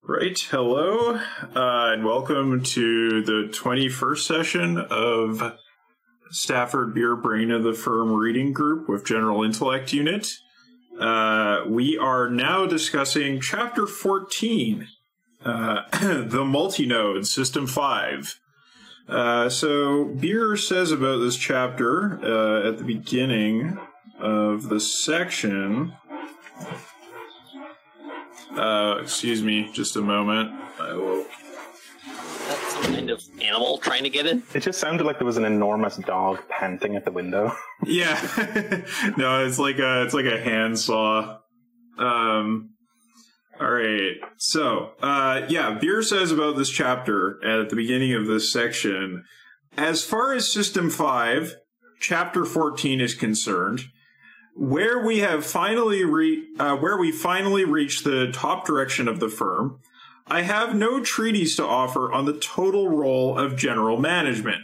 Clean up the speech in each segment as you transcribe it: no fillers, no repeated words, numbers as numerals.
Right, hello, and welcome to the 21st session of Stafford Beer Brain of the Firm Reading Group with General Intellect Unit. We are now discussing Chapter 14, the multinode, System 5. So Beer says about this chapter at the beginning of the section... excuse me, just a moment. I will... That's some kind of animal trying to get in? It just sounded like there was an enormous dog panting at the window. Yeah. No, it's like a handsaw. Alright. So, yeah, Beer says about this chapter at the beginning of this section, as far as System 5, Chapter 14 is concerned, where we finally reached the top direction of the firm, I have no treatise to offer on the total role of general management.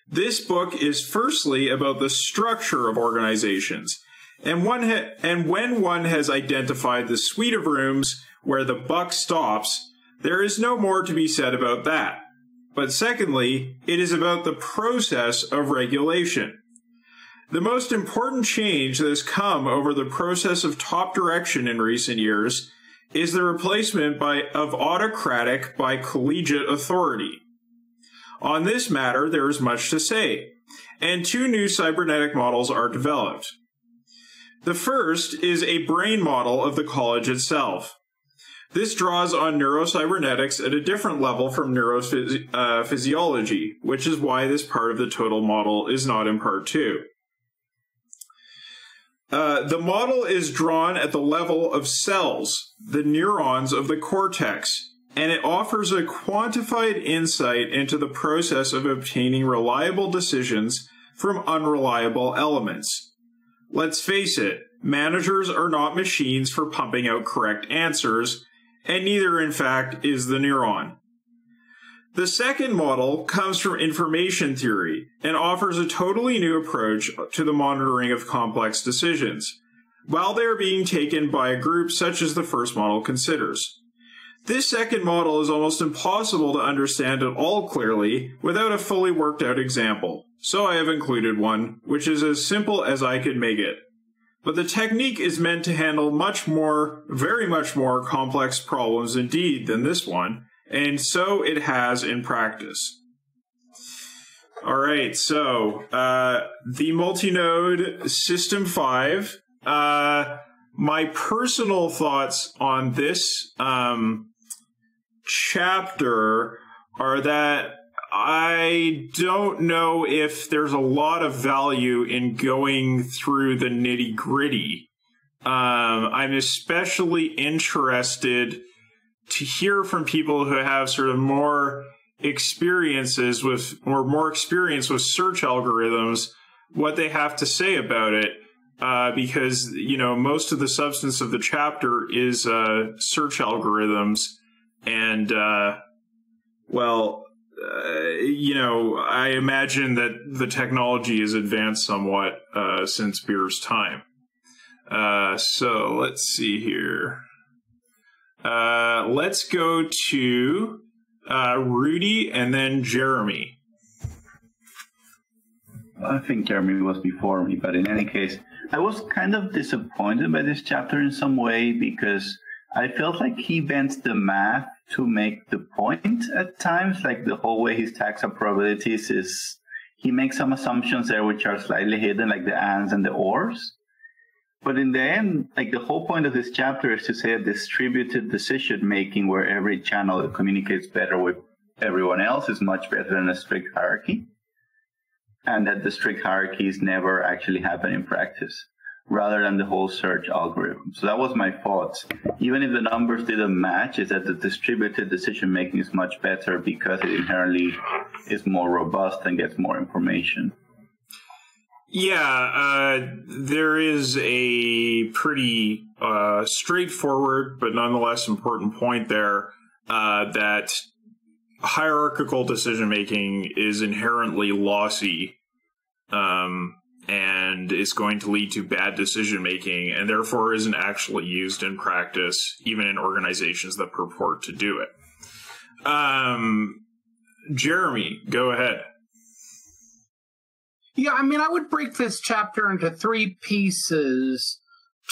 This book is firstly about the structure of organizations, and when one has identified the suite of rooms where the buck stops, there is no more to be said about that. But secondly, it is about the process of regulation. The most important change that has come over the process of top direction in recent years is the replacement of autocratic by collegiate authority. On this matter, there is much to say, and two new cybernetic models are developed. The first is a brain model of the college itself. This draws on neurocybernetics at a different level from neurophysiology, which is why this part of the total model is not in Part 2. The model is drawn at the level of cells, the neurons of the cortex, and it offers a quantified insight into the process of obtaining reliable decisions from unreliable elements. Let's face it, managers are not machines for pumping out correct answers, and neither, in fact, is the neuron. The second model comes from information theory and offers a totally new approach to the monitoring of complex decisions, while they are being taken by a group such as the first model considers. This second model is almost impossible to understand at all clearly without a fully worked out example, so I have included one, which is as simple as I could make it. But the technique is meant to handle very much more complex problems indeed than this one, and so it has in practice. All right, so the multinode System 5. My personal thoughts on this chapter are that I don't know if there's a lot of value in going through the nitty-gritty. I'm especially interested to hear from people who have sort of more experience with search algorithms, what they have to say about it, because, you know, most of the substance of the chapter is search algorithms, and, you know, I imagine that the technology has advanced somewhat since Beer's time. So let's see here. Let's go to Rudy and then Jeremy. I think Jeremy was before me, but in any case, I was kind of disappointed by this chapter in some way because I felt like he bends the math to make the point at times, like the whole way he stacks up probabilities is, he makes some assumptions there which are slightly hidden, like the ands and the ors. But in the end, like the whole point of this chapter is to say a distributed decision-making where every channel that communicates better with everyone else is much better than a strict hierarchy. And that the strict hierarchies never actually happen in practice, rather than the whole search algorithm. So that was my thoughts. Even if the numbers didn't match, is that the distributed decision-making is much better because it inherently is more robust and gets more information. Yeah, there is a pretty straightforward but nonetheless important point there that hierarchical decision-making is inherently lossy and is going to lead to bad decision making, and therefore isn't actually used in practice, even in organizations that purport to do it. Jeremy, go ahead. Yeah, I mean, I would break this chapter into 3 pieces,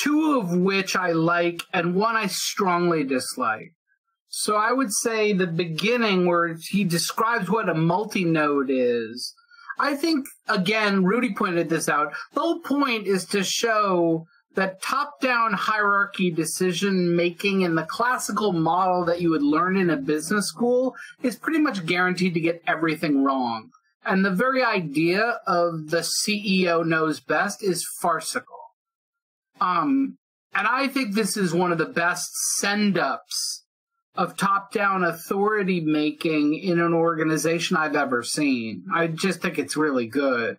2 of which I like and 1 I strongly dislike. So I would say the beginning where he describes what a multinode is. I think, again, Rudy pointed this out, the whole point is to show that top-down hierarchy decision-making in the classical model that you would learn in a business school is pretty much guaranteed to get everything wrong. And the very idea of the CEO knows best is farcical. And I think this is one of the best send-ups of top-down authority making in an organization I've ever seen. I just think it's really good.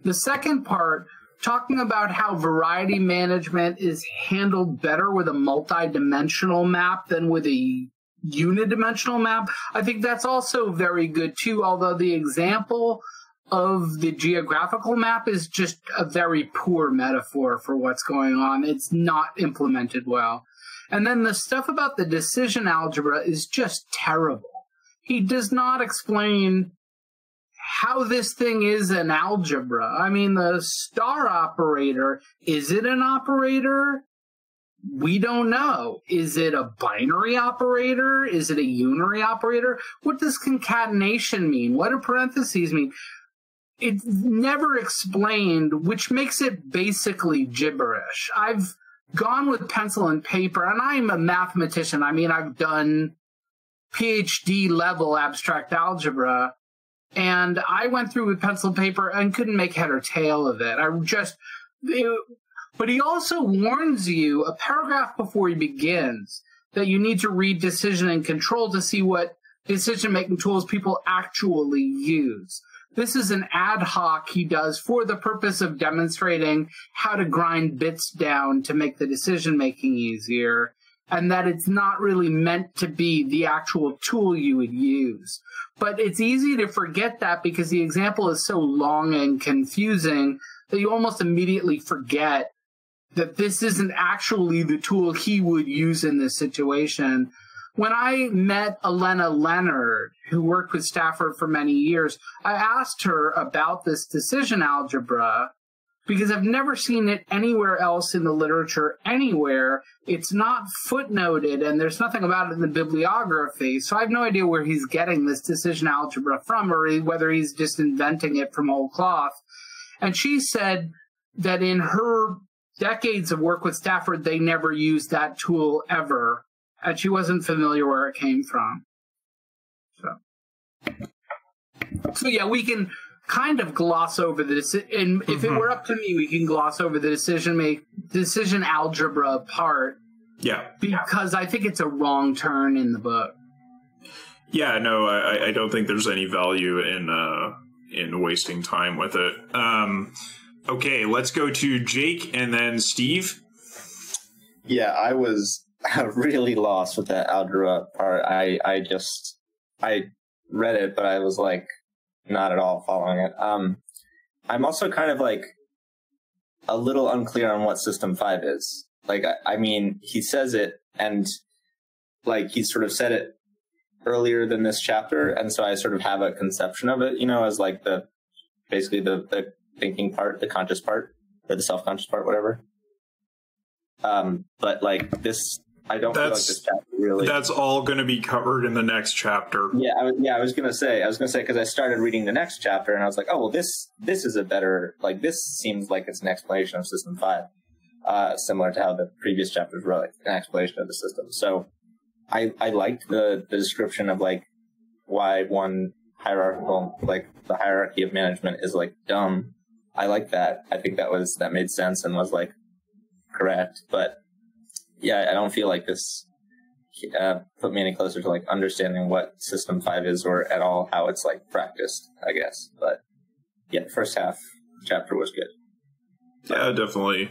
The second part, talking about how variety management is handled better with a multi-dimensional map than with a unidimensional map, I think that's also very good too, although the example of the geographical map is just a very poor metaphor for what's going on. It's not implemented well. And then the stuff about the decision algebra is just terrible. He does not explain how this thing is an algebra. I mean, the star operator, is it an operator? We don't know. Is it a binary operator? Is it a unary operator? What does concatenation mean? What do parentheses mean? It's never explained, which makes it basically gibberish. I've gone with pencil and paper, and I'm a mathematician. I mean, I've done PhD level abstract algebra, and I went through with pencil and paper and couldn't make head or tail of it. But he also warns you a paragraph before he begins that you need to read Decision and Control to see what decision-making tools people actually use. This is an ad hoc he does for the purpose of demonstrating how to grind bits down to make the decision-making easier, and that it's not really meant to be the actual tool you would use. But it's easy to forget that because the example is so long and confusing that you almost immediately forget that this isn't actually the tool he would use in this situation. When I met Elena Leonard, who worked with Stafford for many years, I asked her about this decision algebra because I've never seen it anywhere else in the literature anywhere. It's not footnoted, and there's nothing about it in the bibliography, so I have no idea where he's getting this decision algebra from or whether he's just inventing it from whole cloth. And she said that in her decades of work with Stafford, they never used that tool ever. And she wasn't familiar where it came from. So yeah, we can kind of gloss over this. And if it were up to me, we can gloss over the decision algebra part. Yeah. Because I think it's a wrong turn in the book. Yeah, no, I don't think there's any value in wasting time with it. Okay, let's go to Jake and then Steve. Yeah, I was really lost with that algebra part. I read it, but I was like not at all following it. I'm also kind of like a little unclear on what System 5 is. Like, I mean, he says it, and like he sort of said it earlier than this chapter, and so I sort of have a conception of it, you know, as like basically the thinking part, the conscious part, or the self-conscious part, whatever. But like this, I don't feel like this chapter really. That's all going to be covered in the next chapter. Yeah, I was going to say because I started reading the next chapter and I was like, oh well, this is a better, like, this seems like it's an explanation of System 5, similar to how the previous chapters were like an explanation of the system. So I liked the description of like why one hierarchical, like the hierarchy of management is like dumb. I like that. I think that made sense and was like correct. But yeah, I don't feel like this put me any closer to like understanding what System 5 is or at all how it's like practiced, I guess. But yeah, the first half chapter was good. Yeah, definitely.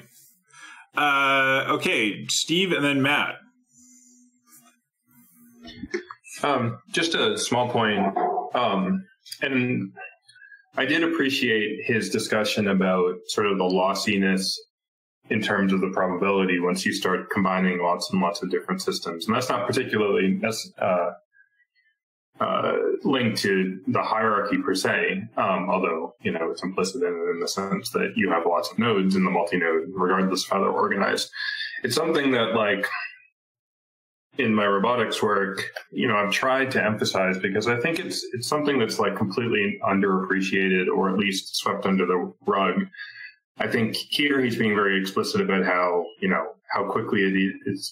Okay, Steve and then Matt. Just a small point. And I did appreciate his discussion about sort of the lossiness in terms of the probability once you start combining lots and lots of different systems. And that's not particularly linked to the hierarchy per se, although, it's implicit in it in the sense that you have lots of nodes in the multinode, regardless of how they're organized. It's something that, like, in my robotics work, I've tried to emphasize, because I think it's something that's like completely underappreciated, or at least swept under the rug. I think here he's being very explicit about how quickly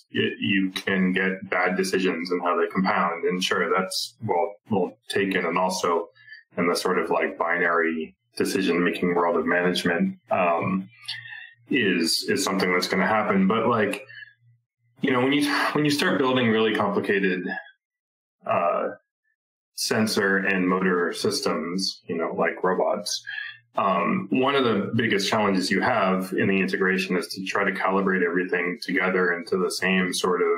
you can get bad decisions and how they compound. And sure, that's well taken, and also in the sort of like binary decision-making world of management is something that's going to happen. But like, when you start building really complicated sensor and motor systems, like robots, one of the biggest challenges you have in the integration is to try to calibrate everything together into the same sort of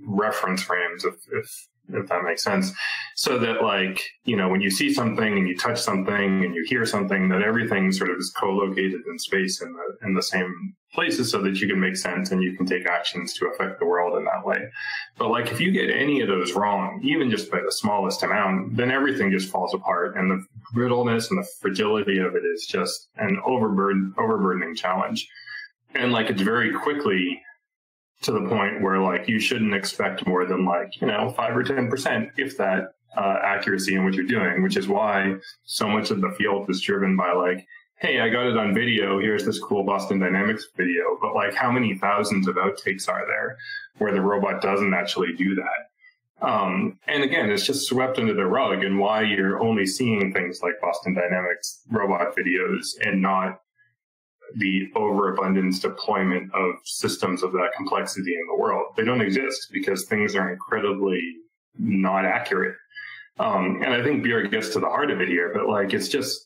reference frames, if that makes sense. So that, like, when you see something and you touch something and you hear something, that everything sort of is co-located in space in the same places, so that you can make sense and you can take actions to affect the world in that way. But like, if you get any of those wrong, even just by the smallest amount, then everything just falls apart, and the brittleness and the fragility of it is just an overburdening challenge. And like, it's very quickly to the point where, like, you shouldn't expect more than 5 or 10%, if that, accuracy in what you're doing, which is why so much of the field is driven by, like, hey, I got it on video, here's this cool Boston Dynamics video, but like, how many thousands of outtakes are there where the robot doesn't actually do that? And again, it's just swept under the rug, and why you're only seeing things like Boston Dynamics robot videos and not the overabundance deployment of systems of that complexity in the world. They don't exist because things are incredibly not accurate. And I think Björk gets to the heart of it here, but like, it's just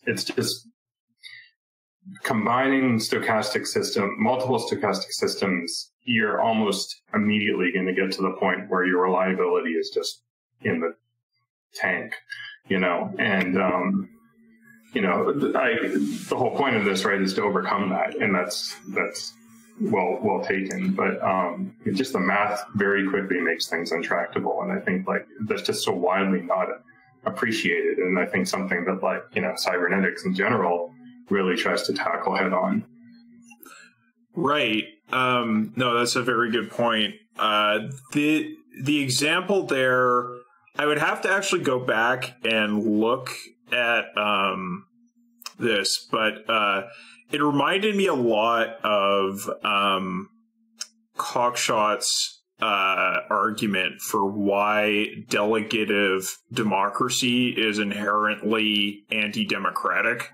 combining multiple stochastic systems, you're almost immediately going to get to the point where your reliability is just in the tank, and, the whole point of this, right, is to overcome that. And that's well taken. But, just the math very quickly makes things intractable. And I think, like, that's just so widely not appreciated. And I think something that, like, cybernetics in general really tries to tackle head on. Right. No, that's a very good point. The example there, I would have to actually go back and look at this, but it reminded me a lot of Cockshot's argument for why delegative democracy is inherently anti-democratic.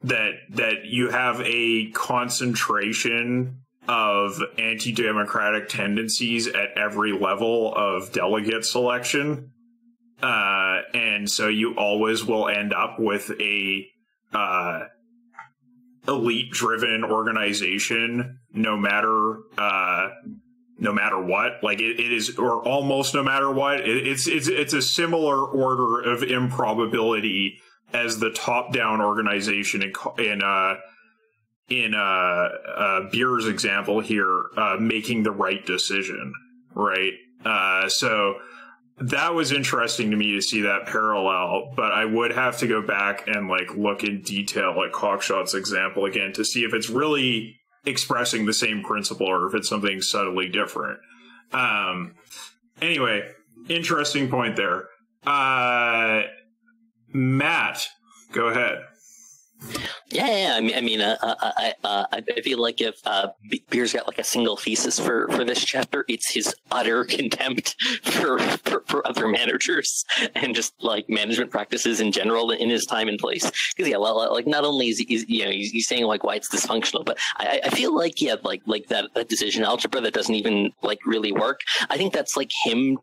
That you have a concentration of anti-democratic tendencies at every level of delegate selection. And so you always will end up with a elite-driven organization, no matter what. Like, it is, or almost no matter what. It's a similar order of improbability as the top-down organization in Beer's example here, making the right decision, right? So that was interesting to me to see that parallel, but I would have to go back and like look in detail at Cockshot's example again to see if it's really expressing the same principle or if it's something subtly different. Anyway, interesting point there. Matt, go ahead. Yeah. I feel like if Beer's got like a single thesis for this chapter, it's his utter contempt for other managers and just like management practices in general in his time and place. Because like not only is he's saying like why it's dysfunctional, but I feel like like that decision algebra that doesn't even like really work. I think that's like him,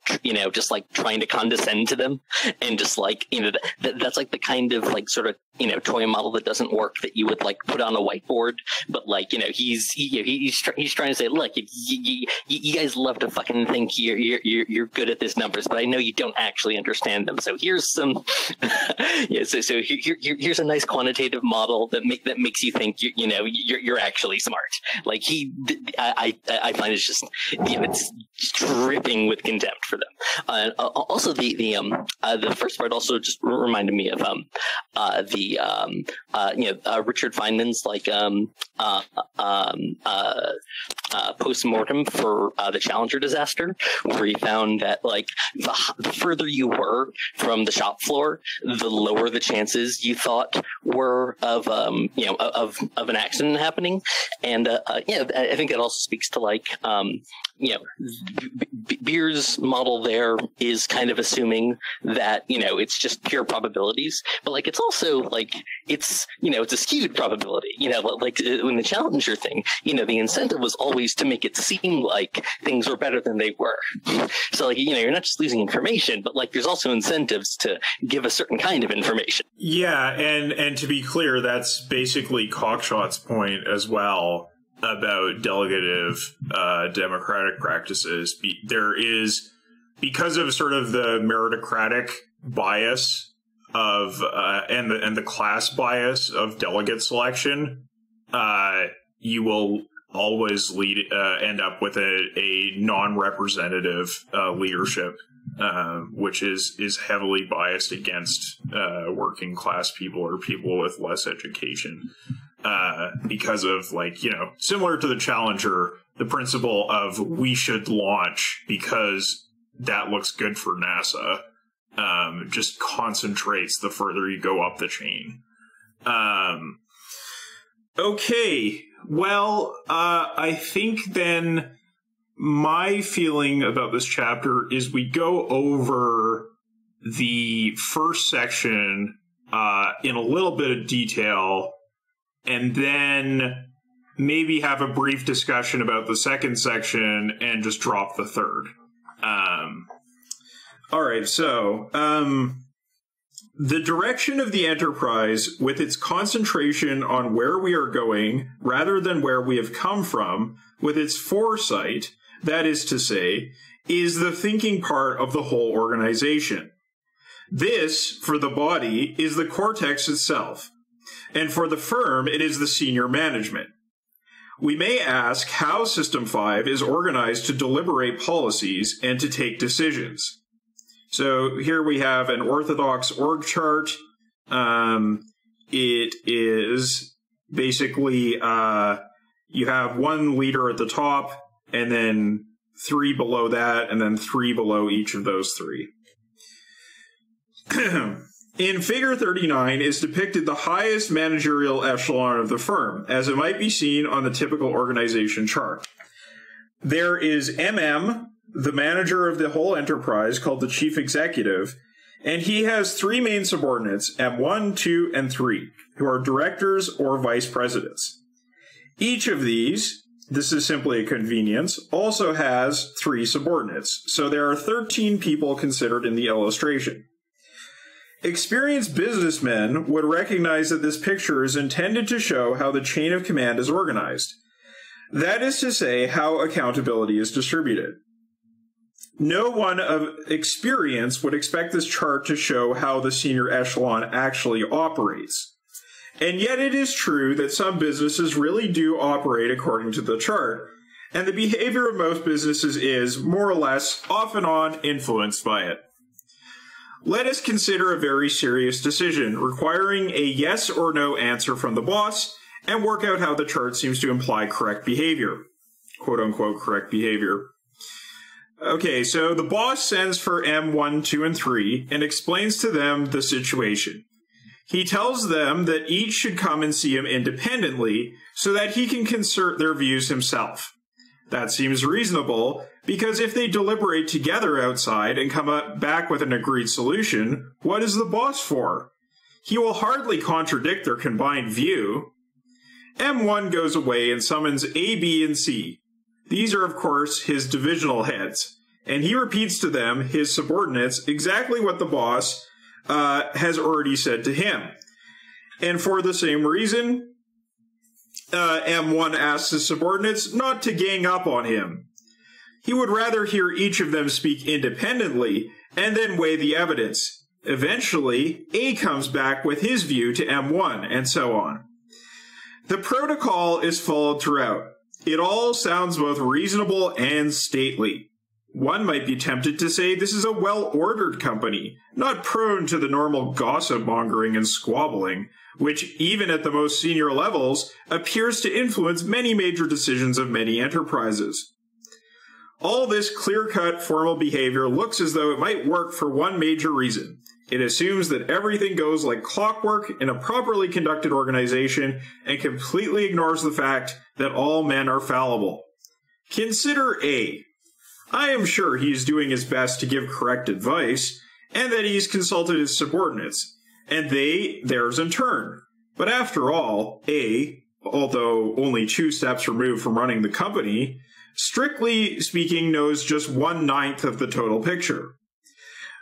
just like trying to condescend to them and just like that's like the kind of like sort of toy model that doesn't work that you would like put on a whiteboard, but like, you know, he's trying to say, look, you guys love to fucking think you're good at these numbers, but I know you don't actually understand them. So here's some, yeah. So here's a nice quantitative model that makes you think you're actually smart. Like I find it's just, you know, it's dripping with contempt for them. Also the first part also just reminded me of Richard Feynman's like post-mortem for the Challenger disaster, where he found that like the further you were from the shop floor, the lower the chances you thought were of an accident happening. And I think it also speaks to like Beer's model there is kind of assuming that, you know, it's just pure probabilities, but like it's also like it's a skewed probability, you know, like in the Challenger thing, you know, the incentive was always to make it seem like things were better than they were. So like, you know, you're not just losing information, but like there's also incentives to give a certain kind of information. Yeah, and to be clear, that's basically Cockshot's point as well about delegative democratic practices. There is, because of sort of the meritocratic bias of and the class bias of delegate selection, you will always end up with a non-representative leadership, which is heavily biased against working class people or people with less education. Because of, like, you know, similar to the Challenger, the principle of we should launch because that looks good for NASA, just concentrates the further you go up the chain. Okay, well, I think then my feeling about this chapter is we go over the first section in a little bit of detail, and then maybe have a brief discussion about the second section and just drop the third. All right, so the direction of the Enterprise, with its concentration on where we are going rather than where we have come from, with its foresight, that is to say, is the thinking part of the whole organization. This, for the body, is the cortex itself. And for the firm, it is the senior management. We may ask how System 5 is organized to deliberate policies and to take decisions. So here we have an orthodox org chart. It is basically, you have one leader at the top, and then 3 below that, and then 3 below each of those 3. In Figure 39 is depicted the highest managerial echelon of the firm, as it might be seen on the typical organization chart. There is MM, the manager of the whole enterprise, called the chief executive, and he has 3 main subordinates, M1, 2, and 3, who are directors or vice presidents. Each of these, this is simply a convenience, also has 3 subordinates, so there are 13 people considered in the illustration. Experienced businessmen would recognize that this picture is intended to show how the chain of command is organized. That is to say, how accountability is distributed. No one of experience would expect this chart to show how the senior echelon actually operates. And yet it is true that some businesses really do operate according to the chart, and the behavior of most businesses is, more or less, off and on, influenced by it. Let us consider a very serious decision requiring a yes or no answer from the boss and work out how the chart seems to imply correct behavior. Quote unquote correct behavior. Okay, so the boss sends for M1, 2, and 3 and explains to them the situation. He tells them that each should come and see him independently so that he can concert their views himself. That seems reasonable, because if they deliberate together outside and come back with an agreed solution, what is the boss for? He will hardly contradict their combined view. M1 goes away and summons A, B, and C. These are, of course, his divisional heads, and he repeats to them, his subordinates, exactly what the boss has already said to him. And for the same reason, M1 asks his subordinates not to gang up on him. He would rather hear each of them speak independently and then weigh the evidence. Eventually, A comes back with his view to M1, and so on. The protocol is followed throughout. It all sounds both reasonable and stately. One might be tempted to say this is a well-ordered company, not prone to the normal gossip-mongering and squabbling, which, even at the most senior levels, appears to influence many major decisions of many enterprises. All this clear-cut formal behavior looks as though it might work for one major reason. It assumes that everything goes like clockwork in a properly conducted organization and completely ignores the fact that all men are fallible. Consider A. I am sure he is doing his best to give correct advice, and that he's consulted his subordinates, and they theirs in turn. But after all, A, although only 2 steps removed from running the company, strictly speaking knows just 1/9 of the total picture.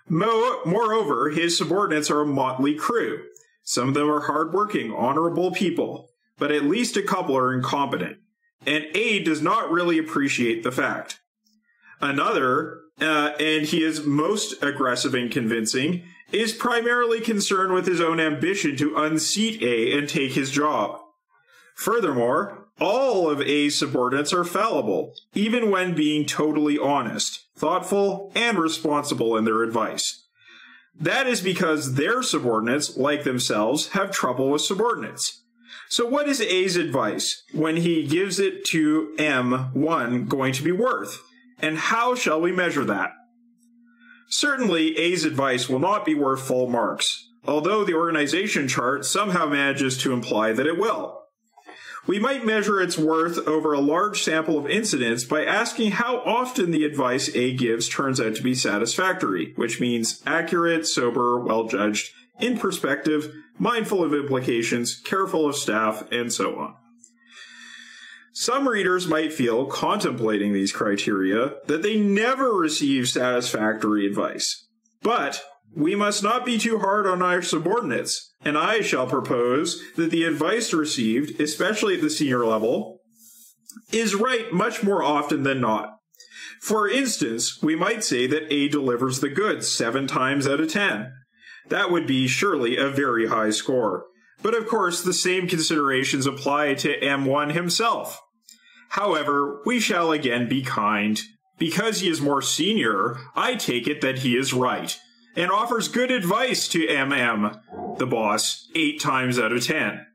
Moreover, his subordinates are a motley crew. Some of them are hard-working, honorable people, but at least a couple are incompetent, and A does not really appreciate the fact. Another, and he is most aggressive and convincing, is primarily concerned with his own ambition to unseat A and take his job. Furthermore, all of A's subordinates are fallible, even when being totally honest, thoughtful, and responsible in their advice. That is because their subordinates, like themselves, have trouble with subordinates. So what is A's advice, when he gives it to M1, going to be worth? And how shall we measure that? Certainly, A's advice will not be worth full marks, although the organization chart somehow manages to imply that it will. We might measure its worth over a large sample of incidents by asking how often the advice A gives turns out to be satisfactory, which means accurate, sober, well-judged, in perspective, mindful of implications, careful of staff, and so on. Some readers might feel, contemplating these criteria, that they never receive satisfactory advice. But we must not be too hard on our subordinates, and I shall propose that the advice received, especially at the senior level, is right much more often than not. For instance, we might say that A delivers the goods 7 times out of 10. That would be surely a very high score. But of course, the same considerations apply to M1 himself. However, we shall again be kind. Because he is more senior, I take it that he is right, and offers good advice to MM, the boss, 8 times out of 10.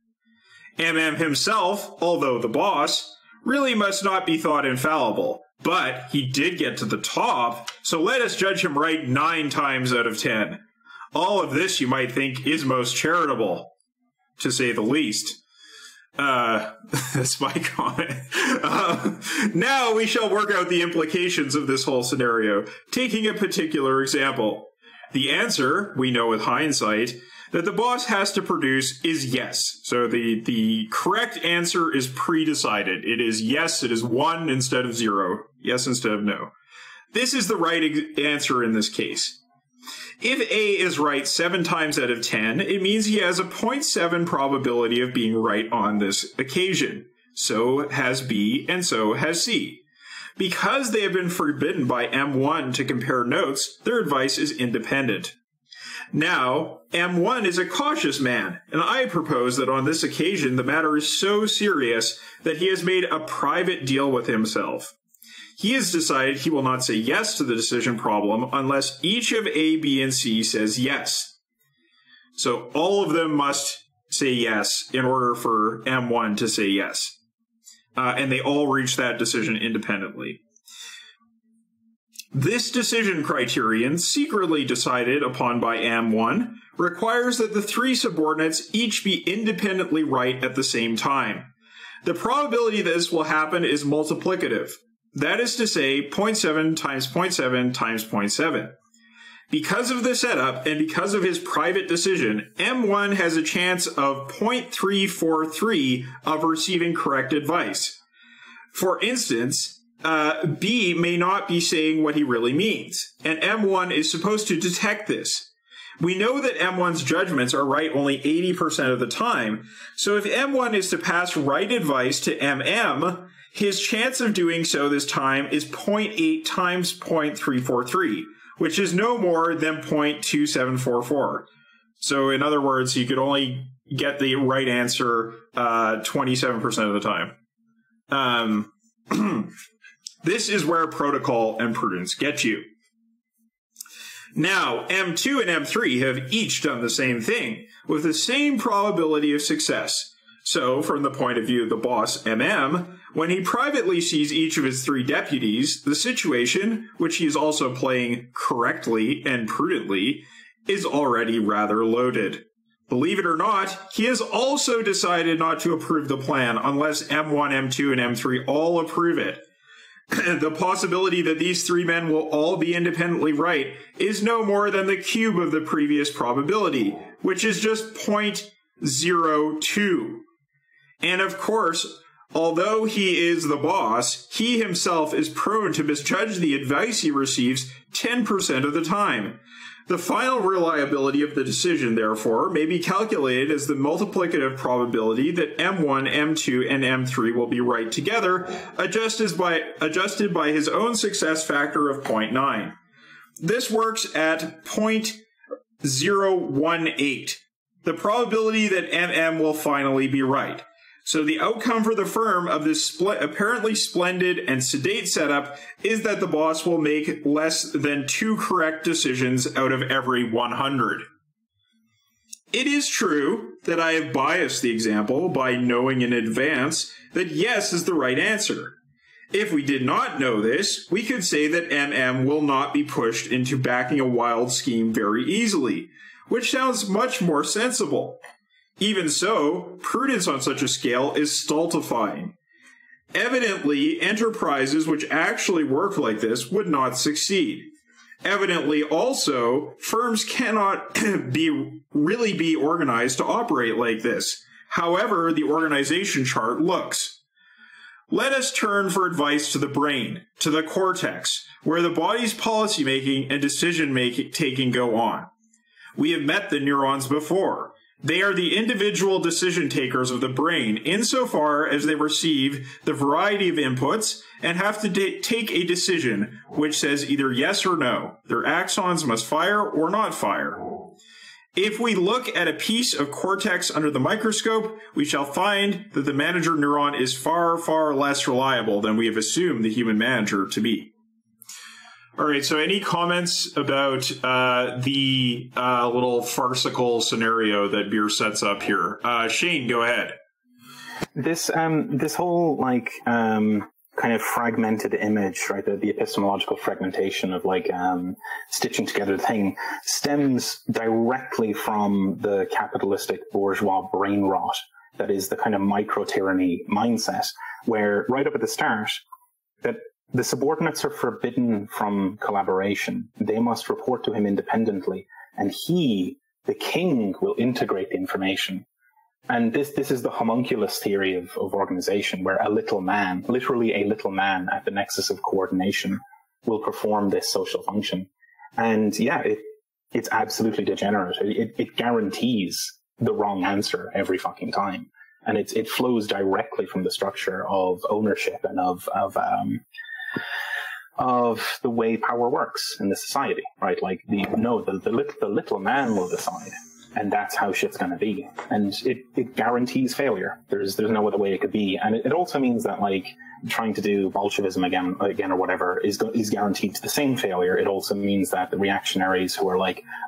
MM himself, although the boss, really must not be thought infallible, but he did get to the top, so let us judge him right 9 times out of 10. All of this, you might think, is most charitable, to say the least. That's my comment. Now we shall work out the implications of this whole scenario, taking a particular example. The answer, we know with hindsight, that the boss has to produce is yes. So the correct answer is pre-decided. It is yes, it is 1 instead of 0. Yes instead of no. This is the right answer in this case. If A is right 7 times out of 10, it means he has a 0.7 probability of being right on this occasion. So has B, and so has C. Because they have been forbidden by M1 to compare notes, their advice is independent. Now, M1 is a cautious man, and I propose that on this occasion the matter is so serious that he has made a private deal with himself. He has decided he will not say yes to the decision problem unless each of A, B, and C says yes. So all of them must say yes in order for M1 to say yes. And they all reach that decision independently. This decision criterion, secretly decided upon by M1, requires that the 3 subordinates each be independently right at the same time. The probability that this will happen is multiplicative. That is to say, 0.7 times 0.7 times 0.7. Because of the setup and because of his private decision, M1 has a chance of 0.343 of receiving correct advice. For instance, B may not be saying what he really means, and M1 is supposed to detect this. We know that M1's judgments are right only 80% of the time, so if M1 is to pass right advice to MM, his chance of doing so this time is 0.8 times 0.343, which is no more than 0.2744. So in other words, you could only get the right answer 27% of the time. This is where protocol and prudence get you. Now, M2 and M3 have each done the same thing, with the same probability of success. So, from the point of view of the boss, MM, when he privately sees each of his 3 deputies, the situation, which he is also playing correctly and prudently, is already rather loaded. Believe it or not, he has also decided not to approve the plan unless M1, M2, and M3 all approve it. The possibility that these 3 men will all be independently right is no more than the cube of the previous probability, which is just 0.02. And of course, although he is the boss, he himself is prone to misjudge the advice he receives 10% of the time. The final reliability of the decision, therefore, may be calculated as the multiplicative probability that M1, M2, and M3 will be right together, adjusted by his own success factor of 0.9. This works at 0.018, the probability that MM will finally be right. So the outcome for the firm of this apparently splendid and sedate setup is that the boss will make less than 2 correct decisions out of every 100. It is true that I have biased the example by knowing in advance that yes is the right answer. If we did not know this, we could say that MM will not be pushed into backing a wild scheme very easily, which sounds much more sensible. Even so, prudence on such a scale is stultifying. Evidently, enterprises which actually work like this would not succeed. Evidently, also, firms cannot really be organized to operate like this, however the organization chart looks. Let us turn for advice to the brain, to the cortex, where the body's policymaking and decision-taking go on. We have met the neurons before. They are the individual decision takers of the brain insofar as they receive the variety of inputs and have to take a decision which says either yes or no. Their axons must fire or not fire. If we look at a piece of cortex under the microscope, we shall find that the manager neuron is far, far less reliable than we have assumed the human manager to be. All right, so any comments about the little farcical scenario that Beer sets up here? Shane, go ahead. This whole kind of fragmented image, right? The epistemological fragmentation of stitching together the thing stems directly from the capitalistic bourgeois brain rot that is the kind of micro-tyranny mindset, where right up at the start that the subordinates are forbidden from collaboration. They must report to him independently, and he, the king, will integrate the information. And this is the homunculus theory of organization, where a little man, literally a little man at the nexus of coordination, will perform this social function. And yeah, it's absolutely degenerate. It guarantees the wrong answer every fucking time. And it flows directly from the structure of ownership and of the way power works in the society, right? The little man will decide, and that's how shit's going to be. And it guarantees failure. There's no other way it could be. And it also means that trying to do Bolshevism again or whatever is guaranteed to the same failure. It also means that the reactionaries who are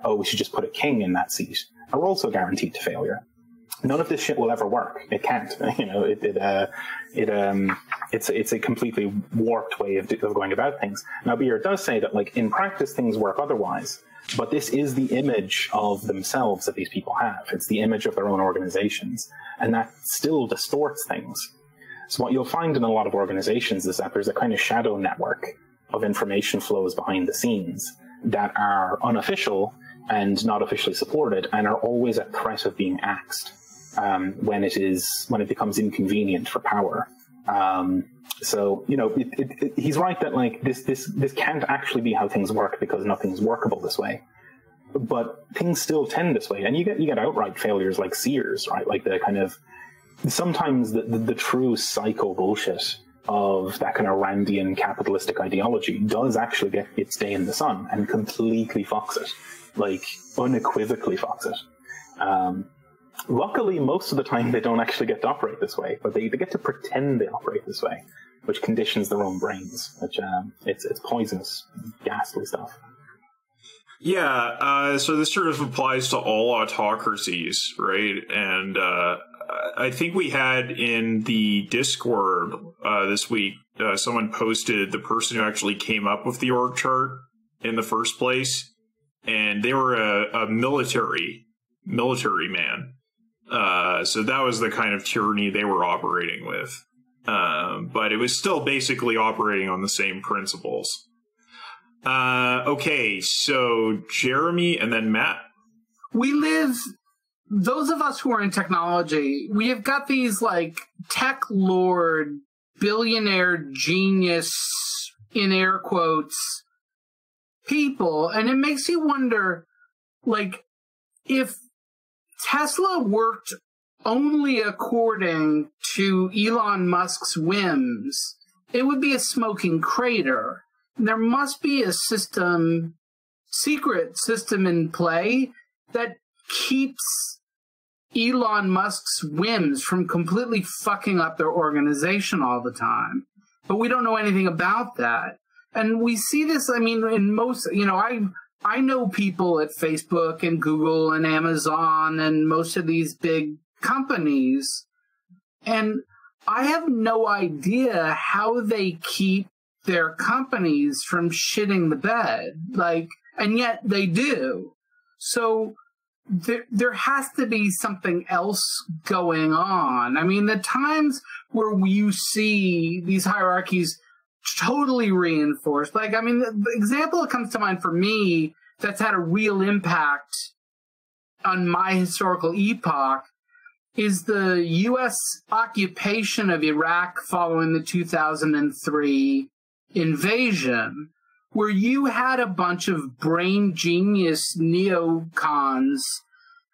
oh, we should just put a king in that seat are also guaranteed to failure. None of this shit will ever work. It can't. It's a completely warped way of going about things. Now, Beer does say that, in practice, things work otherwise. But this is the image of themselves that these people have. It's the image of their own organizations, and that still distorts things. So what you'll find in a lot of organizations is that there's a kind of shadow network of information flows behind the scenes that are unofficial and not officially supported, and are always at threat of being axed. When it becomes inconvenient for power. So he's right that this can't actually be how things work because nothing's workable this way. but things still tend this way, and you get outright failures like Sears, right? Like the kind of sometimes the true psycho bullshit of that kind of Randian capitalistic ideology does actually get its day in the sun and completely fucks it, like unequivocally fucks it. Luckily, most of the time they don't actually get to operate this way, but they get to pretend they operate this way, which conditions their own brains, which it's poisonous, ghastly stuff. Yeah, so this sort of applies to all autocracies, right? And I think we had in the Discord this week, someone posted the person who actually came up with the org chart in the first place, and they were a military man. So that was the kind of tyranny they were operating with. But it was still basically operating on the same principles. Okay, so Jeremy and then Matt. Those of us who are in technology, we have got these like tech lord, billionaire genius, in air quotes, people. And it makes you wonder, like, if Tesla worked only according to Elon Musk's whims, it would be a smoking crater. There must be a secret system in play that keeps Elon Musk's whims from completely fucking up their organization all the time. But we don't know anything about that. And we see this, I mean, in most, I know people at Facebook and Google and Amazon and most of these big companies, and I have no idea how they keep their companies from shitting the bed, and yet they do. So there has to be something else going on. I mean, the times where you see these hierarchies totally reinforced, the example that comes to mind for me that's had a real impact on my historical epoch is the U.S. occupation of Iraq following the 2003 invasion, where you had a bunch of brain genius neocons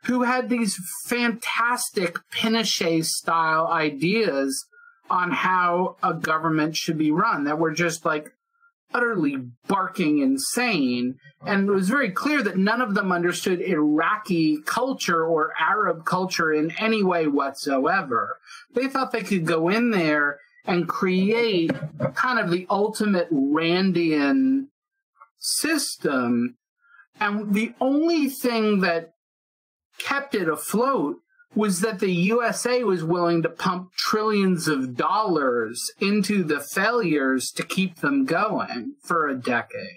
who had these fantastic Pinochet-style ideas on how a government should be run that were just utterly barking insane. And it was very clear that none of them understood Iraqi culture or Arab culture in any way whatsoever. They thought they could go in there and create kind of the ultimate Randian system. And the only thing that kept it afloat was that the USA was willing to pump trillions of dollars into the failures to keep them going for a decade.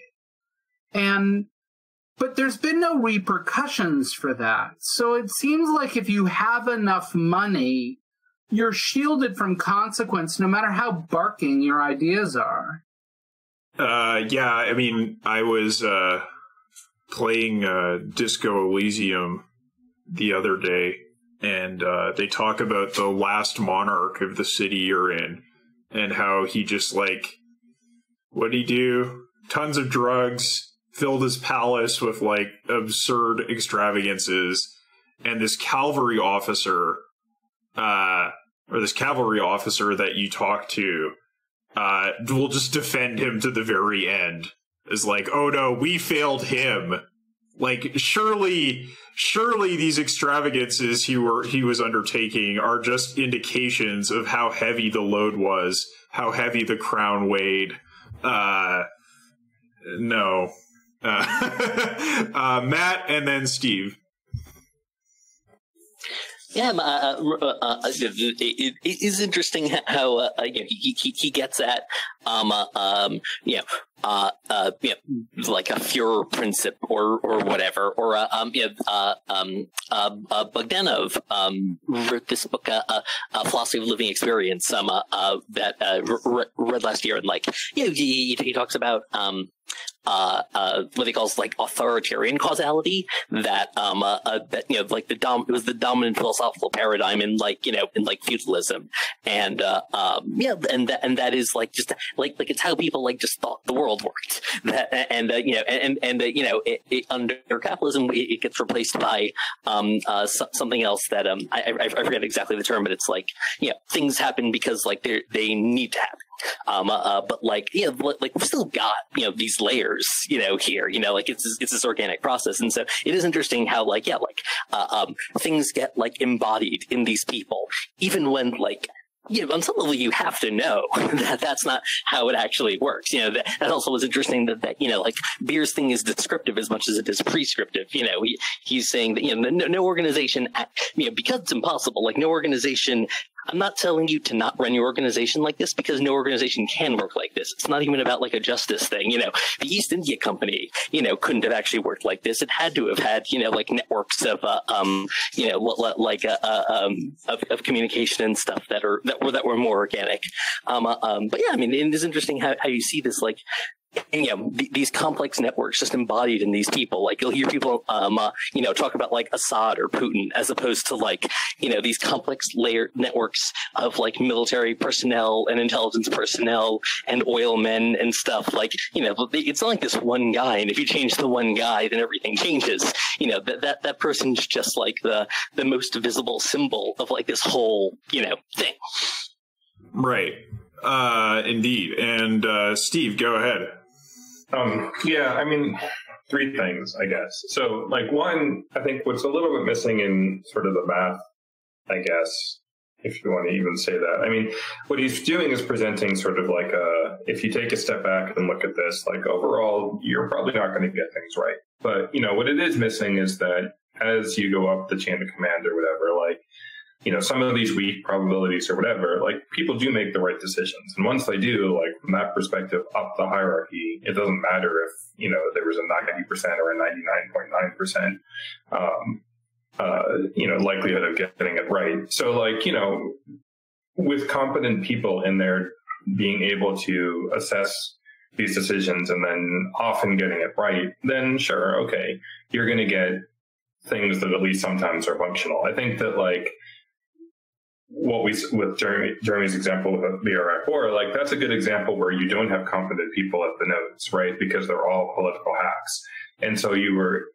But there's been no repercussions for that. So it seems like if you have enough money, you're shielded from consequence no matter how barking your ideas are. Yeah, I mean, I was playing Disco Elysium the other day, and they talk about the last monarch of the city you're in, and how he just what'd he do? Tons of drugs, filled his palace with absurd extravagances, and this cavalry officer, that you talk to, will just defend him to the very end. Is oh no, we failed him. Surely these extravagances he was undertaking are just indications of how heavy the load was, how heavy the crown weighed. No. Matt and then Steve. Yeah, it is interesting how he gets at like a Führer principle or whatever, or Bogdanov wrote this book, Philosophy of Living Experience, that read last year, and he talks about what he calls like authoritarian causality, that that like it was the dominant philosophical paradigm in feudalism, and that is like just like it's how people like just thought the world worked. That under capitalism it gets replaced by something else that I forget exactly the term, but it's like things happen because like they need to happen. But we've still got these layers here, like it's this organic process, and so it is interesting how things get like embodied in these people, even when on some level you have to know that that's not how it actually works. That also was interesting that Beer's thing is descriptive as much as it is prescriptive. He's saying that no organization, because it's impossible, like no organization. I'm not telling you to not run your organization like this, because no organization can work like this. It's not even about like a justice thing. The East India Company, couldn't have actually worked like this. It had to have had, like networks of, of communication and stuff that were more organic. But yeah, I mean, it is interesting how you see this, like, these complex networks just embodied in these people. Like you'll hear people, talk about like Assad or Putin, as opposed to like, these complex layered networks of like military personnel and intelligence personnel and oil men and stuff. Like, it's not like this one guy. And if you change the one guy, then everything changes. That person's just like the most visible symbol of like this whole, thing. Right. Indeed. And, Steve, go ahead. Yeah, I mean, three things, I guess. So, like, one, I think what's a little bit missing in sort of the math, I guess, if you want to even say that. I mean, what he's doing is presenting sort of like if you take a step back and look at this, like, overall, you're probably not going to get things right. But, what it is missing is that as you go up the chain of command or whatever, like, some of these weak probabilities or whatever, like people do make the right decisions. And once they do, like from that perspective up the hierarchy, it doesn't matter if, there was a 90% or a 99.9%, likelihood of getting it right. So like, with competent people in there being able to assess these decisions and then often getting it right, then sure, okay, you're going to get things that at least sometimes are functional. I think that like, what we with Jeremy's example of the BRF4, like that's a good example where you don't have competent people at the nodes, right? Because they're all political hacks, and so you were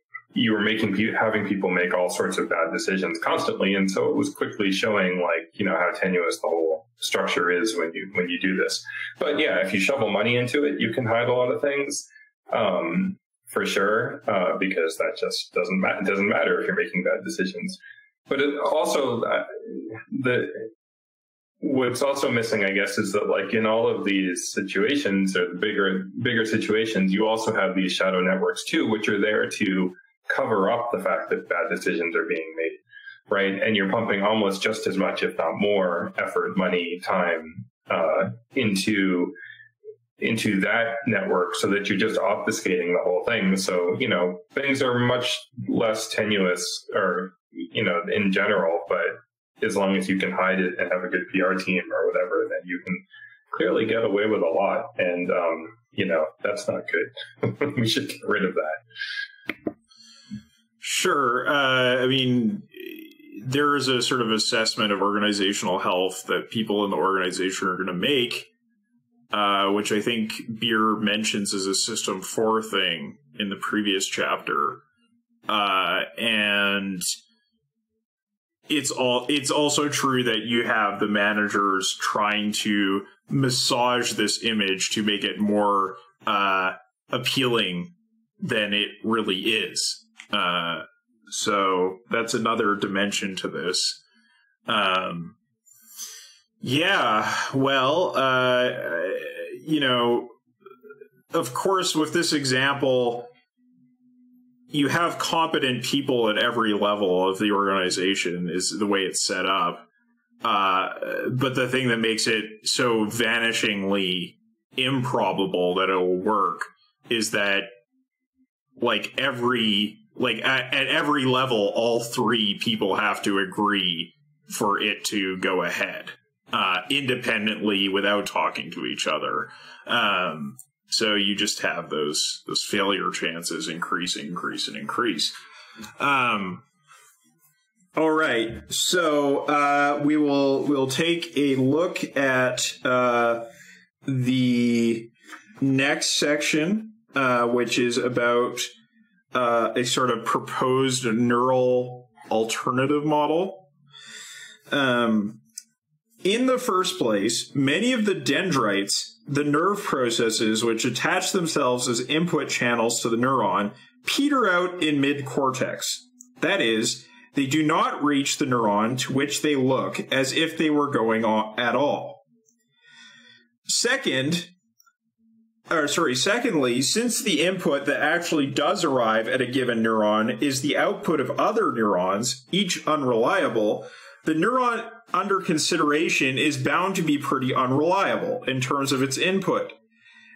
having people make all sorts of bad decisions constantly, and so it was quickly showing like how tenuous the whole structure is when you do this. But yeah, if you shovel money into it, you can hide a lot of things. For sure, because that just doesn't matter if you're making bad decisions. But it also, what's also missing, I guess, is that like in all of these situations, or the bigger situations, you also have these shadow networks too, which are there to cover up the fact that bad decisions are being made, right? And you're pumping almost just as much, if not more, effort, money, time into that network, so that you're just obfuscating the whole thing. So things are much less tenuous, or in general, but as long as you can hide it and have a good PR team or whatever, then you can clearly get away with a lot. And, that's not good. We should get rid of that. Sure. I mean, there is a sort of assessment of organizational health that people in the organization are going to make, which I think Beer mentions as a System 4 thing in the previous chapter. And it's also true that you have the managers trying to massage this image to make it more appealing than it really is. So that's another dimension to this. Yeah, well, of course, with this example, you have competent people at every level of the organization is the way it's set up. But the thing that makes it so vanishingly improbable that it'll work is that at every level, all three people have to agree for it to go ahead, independently without talking to each other. So you just have those failure chances increase. All right, so we'll take a look at the next section, which is about a sort of proposed neural alternative model. In the first place, many of the dendrites, the nerve processes which attach themselves as input channels to the neuron, peter out in mid-cortex. That is, they do not reach the neuron to which they look as if they were going on at all. Secondly, since the input that actually does arrive at a given neuron is the output of other neurons, each unreliable, the neuron under consideration is bound to be pretty unreliable in terms of its input.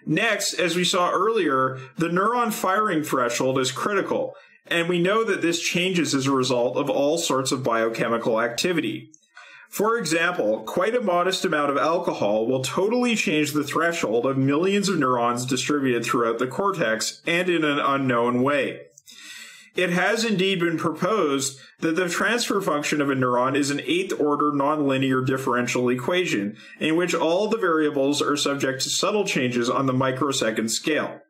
Next, as we saw earlier, the neuron firing threshold is critical, and we know that this changes as a result of all sorts of biochemical activity. For example, quite a modest amount of alcohol will totally change the threshold of millions of neurons distributed throughout the cortex, and in an unknown way. It has indeed been proposed that the transfer function of a neuron is an eighth-order nonlinear differential equation, in which all the variables are subject to subtle changes on the microsecond scale.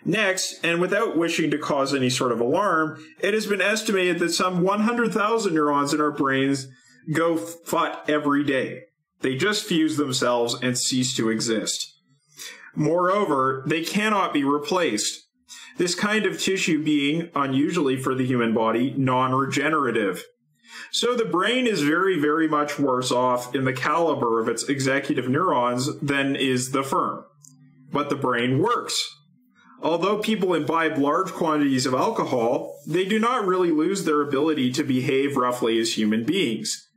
Next, and without wishing to cause any sort of alarm, it has been estimated that some 100,000 neurons in our brains go fut every day. They just fuse themselves and cease to exist. Moreover, they cannot be replaced. This kind of tissue being, unusually for the human body, non-regenerative. So the brain is very, very much worse off in the caliber of its executive neurons than is the firm. But the brain works. Although people imbibe large quantities of alcohol, they do not really lose their ability to behave roughly as human beings.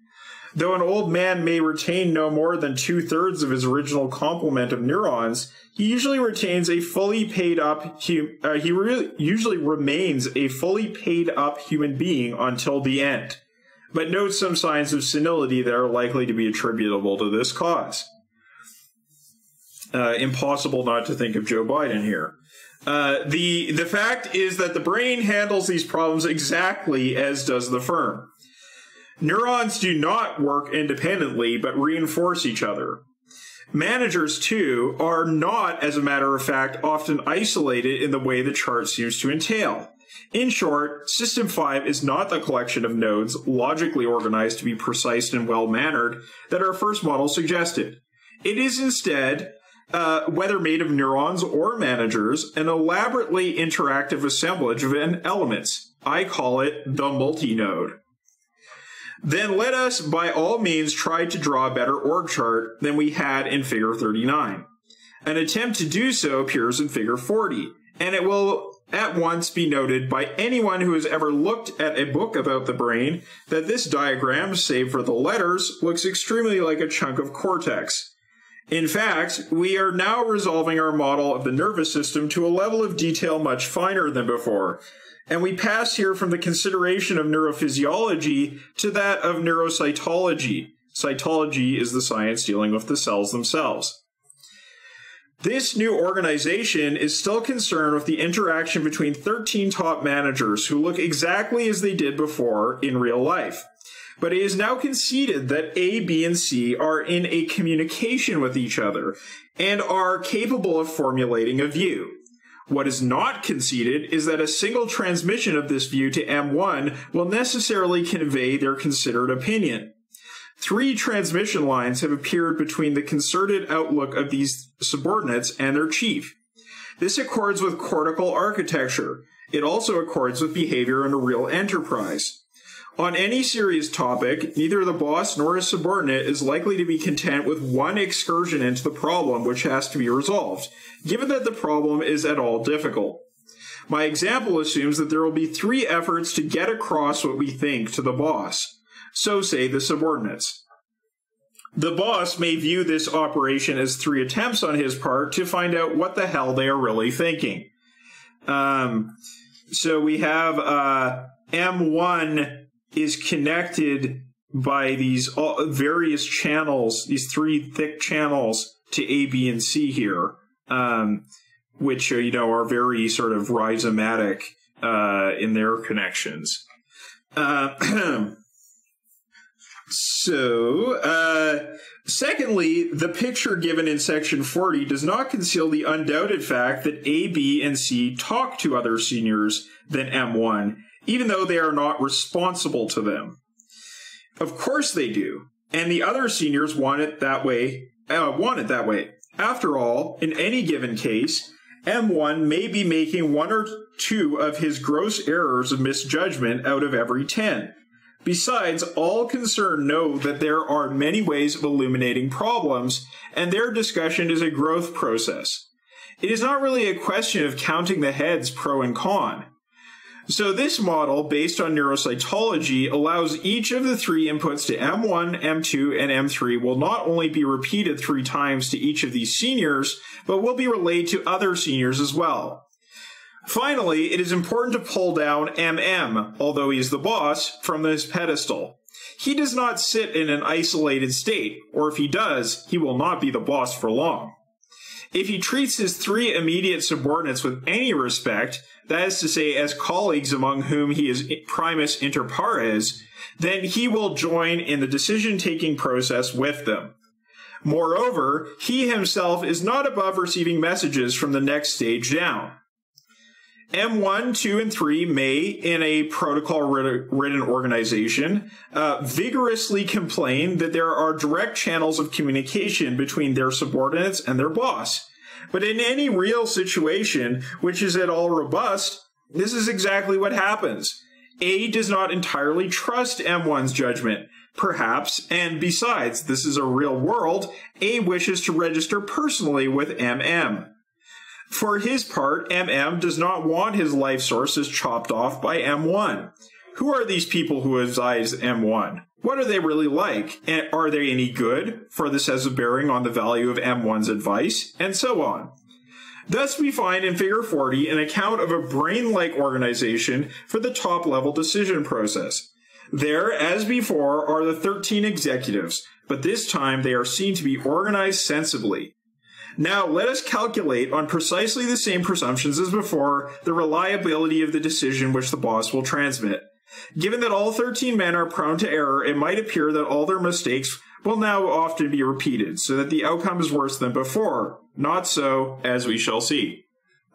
Though an old man may retain no more than 2/3 of his original complement of neurons, he usually retains a fully paid up. Usually remains a fully paid up human being until the end, but notes some signs of senility that are likely to be attributable to this cause. Impossible not to think of Joe Biden here. The fact is that the brain handles these problems exactly as does the firm. Neurons do not work independently, but reinforce each other. Managers, too, are not, as a matter of fact, often isolated in the way the chart seems to entail. In short, System 5 is not the collection of nodes, logically organized to be precise and well-mannered, that our first model suggested. It is instead, whether made of neurons or managers, an elaborately interactive assemblage of elements. I call it the multinode. Then let us, by all means, try to draw a better org chart than we had in Figure 39. An attempt to do so appears in Figure 40, and it will at once be noted by anyone who has ever looked at a book about the brain that this diagram, save for the letters, looks extremely like a chunk of cortex. In fact, we are now resolving our model of the nervous system to a level of detail much finer than before, and we pass here from the consideration of neurophysiology to that of neurocytology. Cytology is the science dealing with the cells themselves. This new organization is still concerned with the interaction between 13 top managers who look exactly as they did before in real life. But it is now conceded that A, B, and C are in a communication with each other and are capable of formulating a view. What is not conceded is that a single transmission of this view to M1 will necessarily convey their considered opinion. 3 transmission lines have appeared between the concerted outlook of these subordinates and their chief. This accords with cortical architecture. It also accords with behavior in a real enterprise. On any serious topic, neither the boss nor his subordinate is likely to be content with one excursion into the problem which has to be resolved, given that the problem is at all difficult. My example assumes that there will be 3 efforts to get across what we think to the boss. So say the subordinates. The boss may view this operation as 3 attempts on his part to find out what the hell they are really thinking. So we have M1 is connected by these various channels, these 3 thick channels to A, B, and C here. which, are very sort of rhizomatic in their connections. Secondly, the picture given in section 40 does not conceal the undoubted fact that A, B, and C talk to other seniors than M1, even though they are not responsible to them. Of course they do, and the other seniors want it that way. After all, in any given case, M1 may be making 1 or 2 of his gross errors of misjudgment out of every 10. Besides, all concerned know that there are many ways of illuminating problems, and their discussion is a growth process. It is not really a question of counting the heads pro and con. So this model, based on neurocytology, allows each of the 3 inputs to M1, M2, and M3 will not only be repeated 3 times to each of these seniors, but will be relayed to other seniors as well. Finally, it is important to pull down MM, although he is the boss, from his pedestal. He does not sit in an isolated state, or if he does, he will not be the boss for long. If he treats his 3 immediate subordinates with any respect, that is to say, as colleagues among whom he is primus inter pares, then he will join in the decision-taking process with them. Moreover, he himself is not above receiving messages from the next stage down. M1, 2, and 3 may, in a protocol-ridden organization, vigorously complain that there are direct channels of communication between their subordinates and their boss. But in any real situation, which is at all robust, this is exactly what happens. A does not entirely trust M1's judgment. Perhaps, and besides, this is a real world, A wishes to register personally with MM. For his part, MM does not want his life sources chopped off by M1. Who are these people who advise M1? What are they really like? And are they any good? For this has a bearing on the value of M1's advice, and so on. Thus we find in Figure 40 an account of a brain-like organization for the top-level decision process. There, as before, are the 13 executives, but this time they are seen to be organized sensibly. Now, let us calculate on precisely the same presumptions as before the reliability of the decision which the boss will transmit. Given that all 13 men are prone to error, it might appear that all their mistakes will now often be repeated, so that the outcome is worse than before. Not so, as we shall see.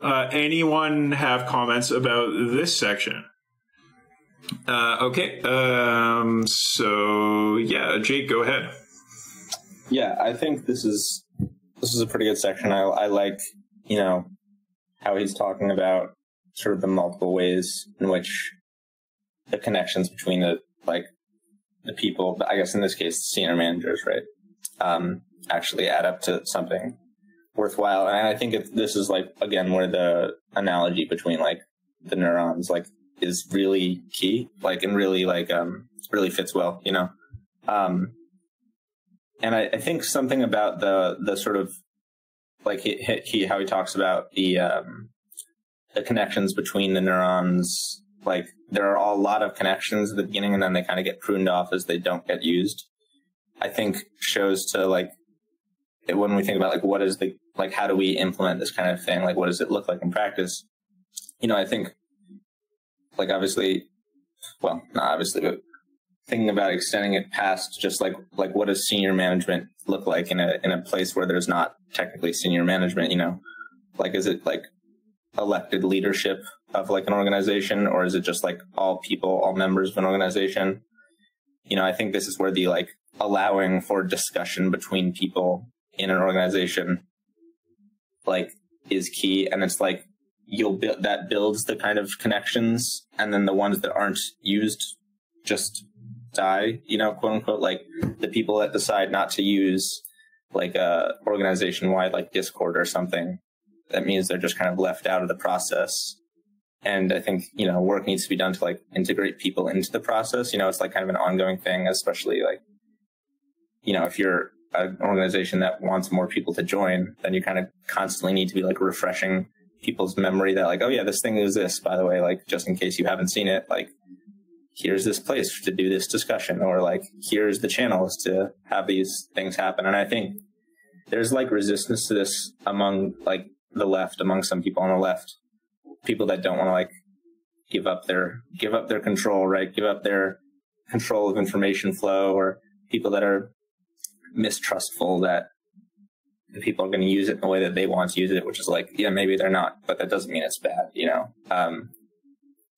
Anyone have comments about this section? Okay. So, yeah, Jake, go ahead. Yeah, I think this is a pretty good section. I like, how he's talking about sort of the multiple ways in which the connections between the people, I guess in this case, senior managers, right, actually add up to something worthwhile. And I think this is again, where the analogy between the neurons, is really key, and really, really fits well, And I think something about the sort of how he talks about the connections between the neurons. There are a lot of connections at the beginning, and then they kind of get pruned off as they don't get used. I think shows to when we think about what is the how do we implement this kind of thing? What does it look like in practice? I think obviously, well, not obviously, but thinking about extending it past just what does senior management look like in a place where there's not technically senior management, is it elected leadership of an organization, or is it just all people, all members of an organization? I think this is where the allowing for discussion between people in an organization is key, and it's that builds the kind of connections, and then the ones that aren't used just die, quote unquote, the people that decide not to use a organization-wide Discord or something, that means they're just kind of left out of the process. And I think, work needs to be done to integrate people into the process. It's kind of an ongoing thing, especially if you're an organization that wants more people to join, then you kind of constantly need to be refreshing people's memory that oh yeah, this thing is this, by the way, just in case you haven't seen it, here's this place to do this discussion, or here's the channels to have these things happen. And I think there's like resistance to this among like the left, among some people on the left, people that don't want to like give up their control, right? Give up their control of information flow, or people that are mistrustful that the people are going to use it in the way that they want to use it, which is like, yeah, maybe they're not, but that doesn't mean it's bad, you know?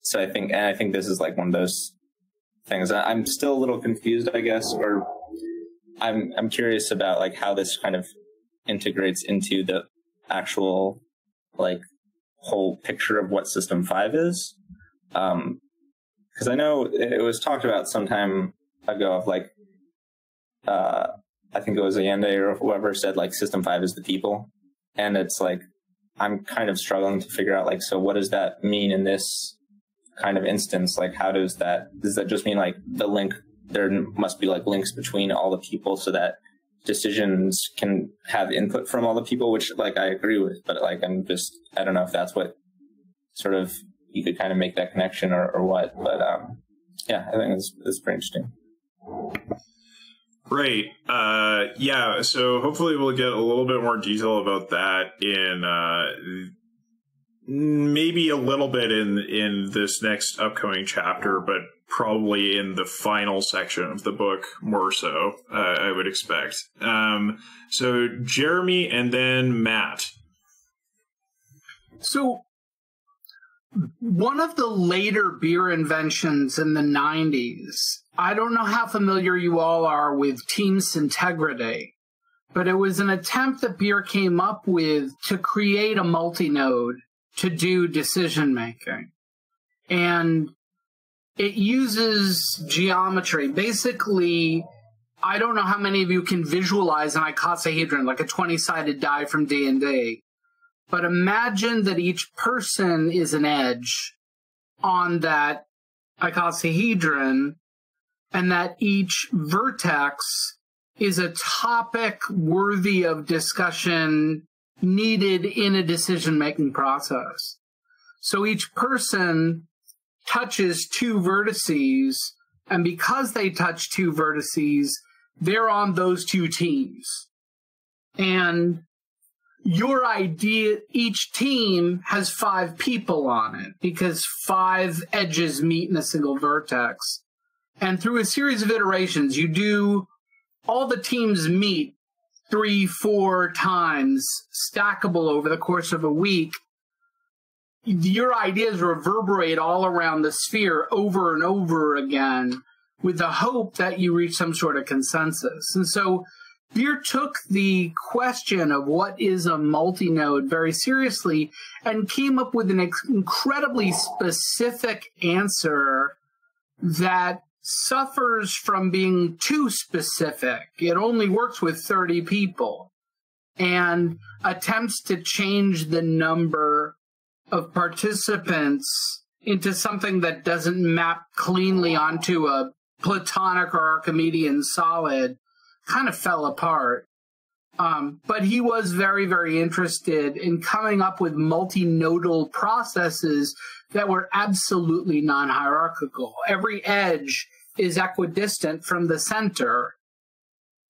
So I think this is like one of those things. I'm still a little confused, I guess, or I'm curious about like how this kind of integrates into the actual like whole picture of what System 5 is. Because I know it was talked about some time ago of like, I think it was Allende or whoever said like System 5 is the people. And it's like, I'm kind of struggling to figure out like, so what does that mean in this kind of instance? Like, how does that just mean like the link, there must be like links between all the people so that decisions can have input from all the people, which like I agree with, but like I don't know if that's what sort of you could kind of make that connection or what, but yeah, I think it's pretty interesting. Great. Yeah, so hopefully we'll get a little bit more detail about that in maybe a little bit in this next upcoming chapter, but probably in the final section of the book more so, I would expect. So Jeremy and then Matt. So one of the later beer inventions in the 90s, I don't know how familiar you all are with team syntegrity, but it was an attempt that beer came up with to create a multinode to do decision making. And it uses geometry. Basically, I don't know how many of you can visualize an icosahedron, like a 20-sided die from D&D. But imagine that each person is an edge on that icosahedron, and that each vertex is a topic worthy of discussion needed in a decision-making process. So each person touches two vertices, and because they touch two vertices, they're on those two teams. And your idea, each team has 5 people on it, because 5 edges meet in a single vertex. And through a series of iterations, you do, all the teams meet 3-4 times, stackable over the course of a week. Your ideas reverberate all around the sphere over and over again with the hope that you reach some sort of consensus. And so Beer took the question of what is a multinode very seriously and came up with an incredibly specific answer that suffers from being too specific. It only works with 30 people and attempts to change the number of participants into something that doesn't map cleanly onto a Platonic or Archimedean solid. Kind of fell apart. But he was very, very interested in coming up with multinodal processes that were absolutely non-hierarchical. Every edge is equidistant from the center.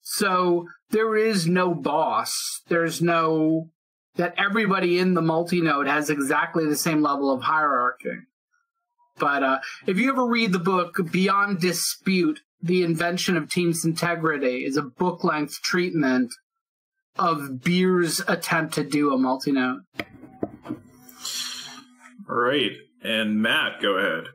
So there is no boss. There's no, that everybody in the multinode has exactly the same level of hierarchy. But if you ever read the book Beyond Dispute, The Invention of Team's Integrity, is a book-length treatment of Beer's attempt to do a multinode. All right. And Matt, go ahead.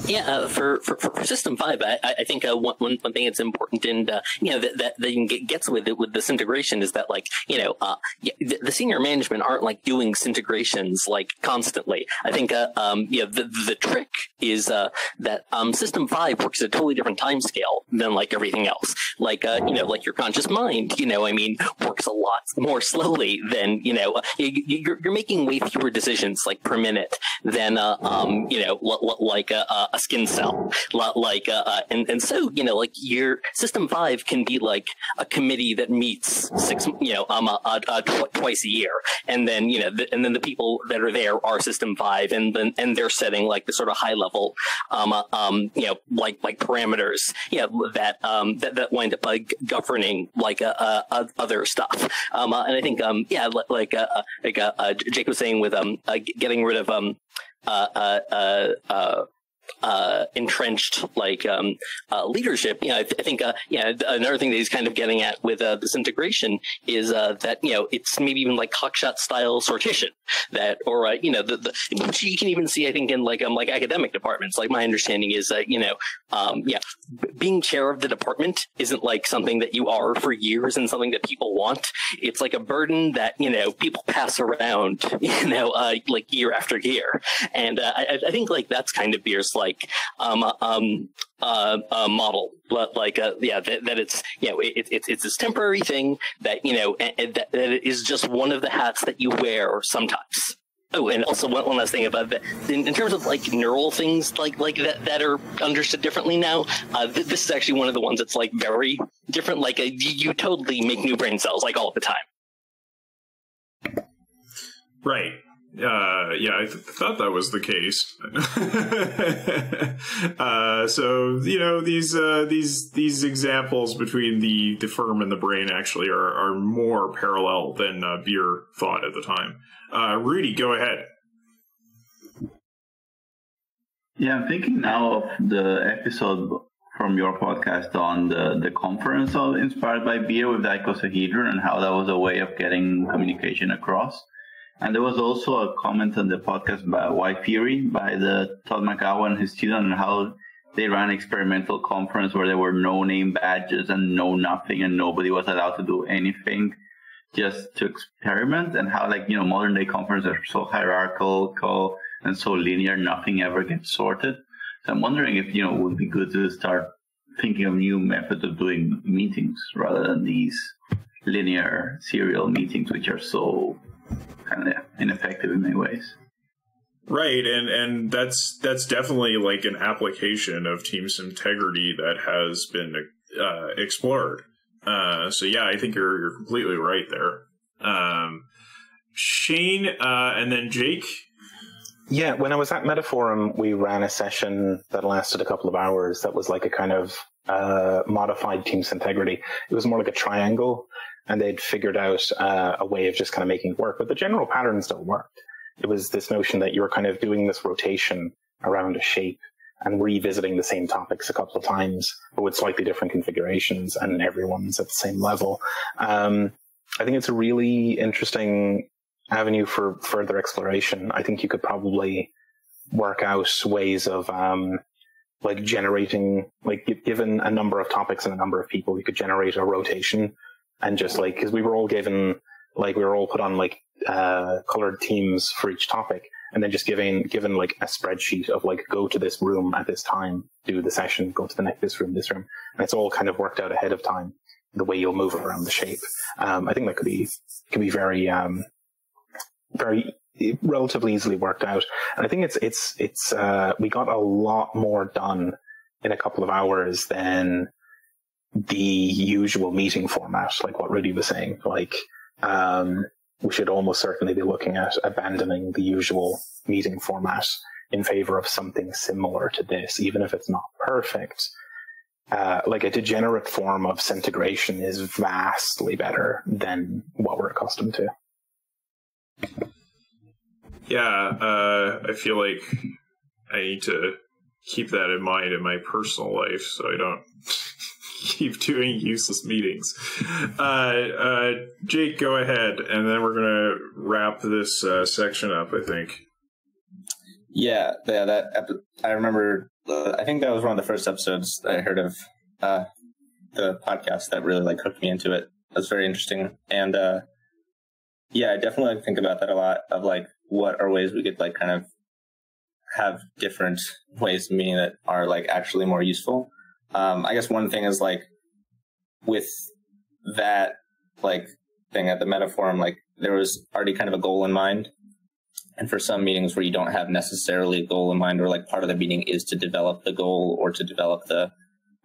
Yeah, for System 5, I think one thing that's important, and that gets with it with this integration is that the senior management aren't like doing syntegrations like constantly. I think the trick is that System 5 works at a totally different time scale than like everything else. Like your conscious mind, works a lot more slowly than you're making way fewer decisions like per minute than like a skin cell, and so your System 5 can be like a committee that meets twice a year, and then the people that are there are System 5, and they're setting like the sort of high level like parameters, that wind up governing like other stuff. And I think Jake was saying with getting rid of entrenched leadership. I think another thing that he's kind of getting at with this integration is that it's maybe even like cockshot style sortition that, or which you can even see I think in like academic departments. Like my understanding is that being chair of the department isn't like something that you are for years and something that people want. It's like a burden that people pass around like year after year, and I think like that's kind of Beer's model, but that it's it's this temporary thing that that it is just one of the hats that you wear sometimes. Oh, and also one last thing about that, in terms of like neural things like that are understood differently now. This is actually one of the ones that's like very different. Like you totally make new brain cells like all the time. Right. I thought that was the case. So these examples between the firm and the brain actually are more parallel than Beer thought at the time. Rudy, go ahead. Yeah, I'm thinking now of the episode from your podcast on the conference inspired by Beer with the icosahedron and how that was a way of getting communication across. And there was also a comment on the podcast by Y Theory by the Todd McGowan and his student on how they ran an experimental conference where there were no name badges and no nothing, and nobody was allowed to do anything, just to experiment, and how modern day conferences are so hierarchical and so linear, nothing ever gets sorted. So I'm wondering if it would be good to start thinking of new methods of doing meetings rather than these linear serial meetings, which are so kind of ineffective in many ways. Right, and that's definitely like an application of Teams integrity that has been explored. So yeah, I think you're completely right there. Shane, and then Jake. Yeah, when I was at Metaforum, we ran a session that lasted a couple of hours that was like a kind of modified Teams integrity. It was more like a triangle, and they'd figured out a way of just kind of making it work. But the general pattern still worked. It was this notion that you were kind of doing this rotation around a shape and revisiting the same topics a couple of times, but with slightly different configurations, and everyone's at the same level. I think it's a really interesting avenue for further exploration. I think you could probably work out ways of generating, given a number of topics and a number of people, you could generate a rotation. And just because we were all given, we were all put on colored teams for each topic, and then just given a spreadsheet of go to this room at this time, do the session, go to this room, and it's all kind of worked out ahead of time, the way you'll move around the shape. I think that could be very, very relatively easily worked out. And I think it's we got a lot more done in a couple of hours than the usual meeting format, like what Rudy was saying. We should almost certainly be looking at abandoning the usual meeting format in favor of something similar to this, even if it's not perfect. A degenerate form of syntegration is vastly better than what we're accustomed to. Yeah, I feel like I need to keep that in mind in my personal life so I don't keep doing useless meetings. Jake, go ahead, and then we're going to wrap this section up, I think. Yeah, I remember, I think that was one of the first episodes that I heard of the podcast that really hooked me into it. It was very interesting. And I definitely think about that a lot, of what are ways we could kind of have different ways of meeting that are actually more useful. I guess one thing is with that thing at the Metaforum, there was already kind of a goal in mind. And for some meetings where you don't have necessarily a goal in mind, or part of the meeting is to develop the goal or to develop the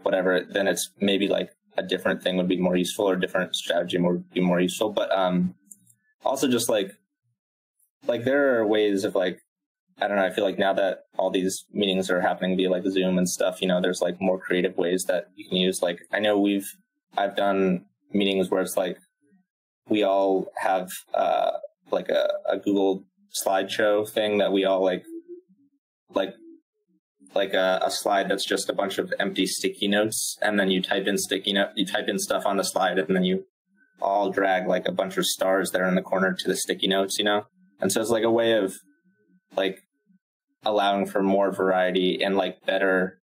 whatever, then it's maybe a different thing would be more useful, or a different strategy would be more useful. But also just there are ways of I don't know, I feel like now that all these meetings are happening via like Zoom and stuff, you know, there's like more creative ways that you can use. Like, I know I've done meetings where it's like we all have like a Google slideshow thing that we all like a slide that's just a bunch of empty sticky notes, and then you type in stuff on the slide, and then you all drag like a bunch of stars there in the corner to the sticky notes, you know? And so it's like a way of like allowing for more variety and like better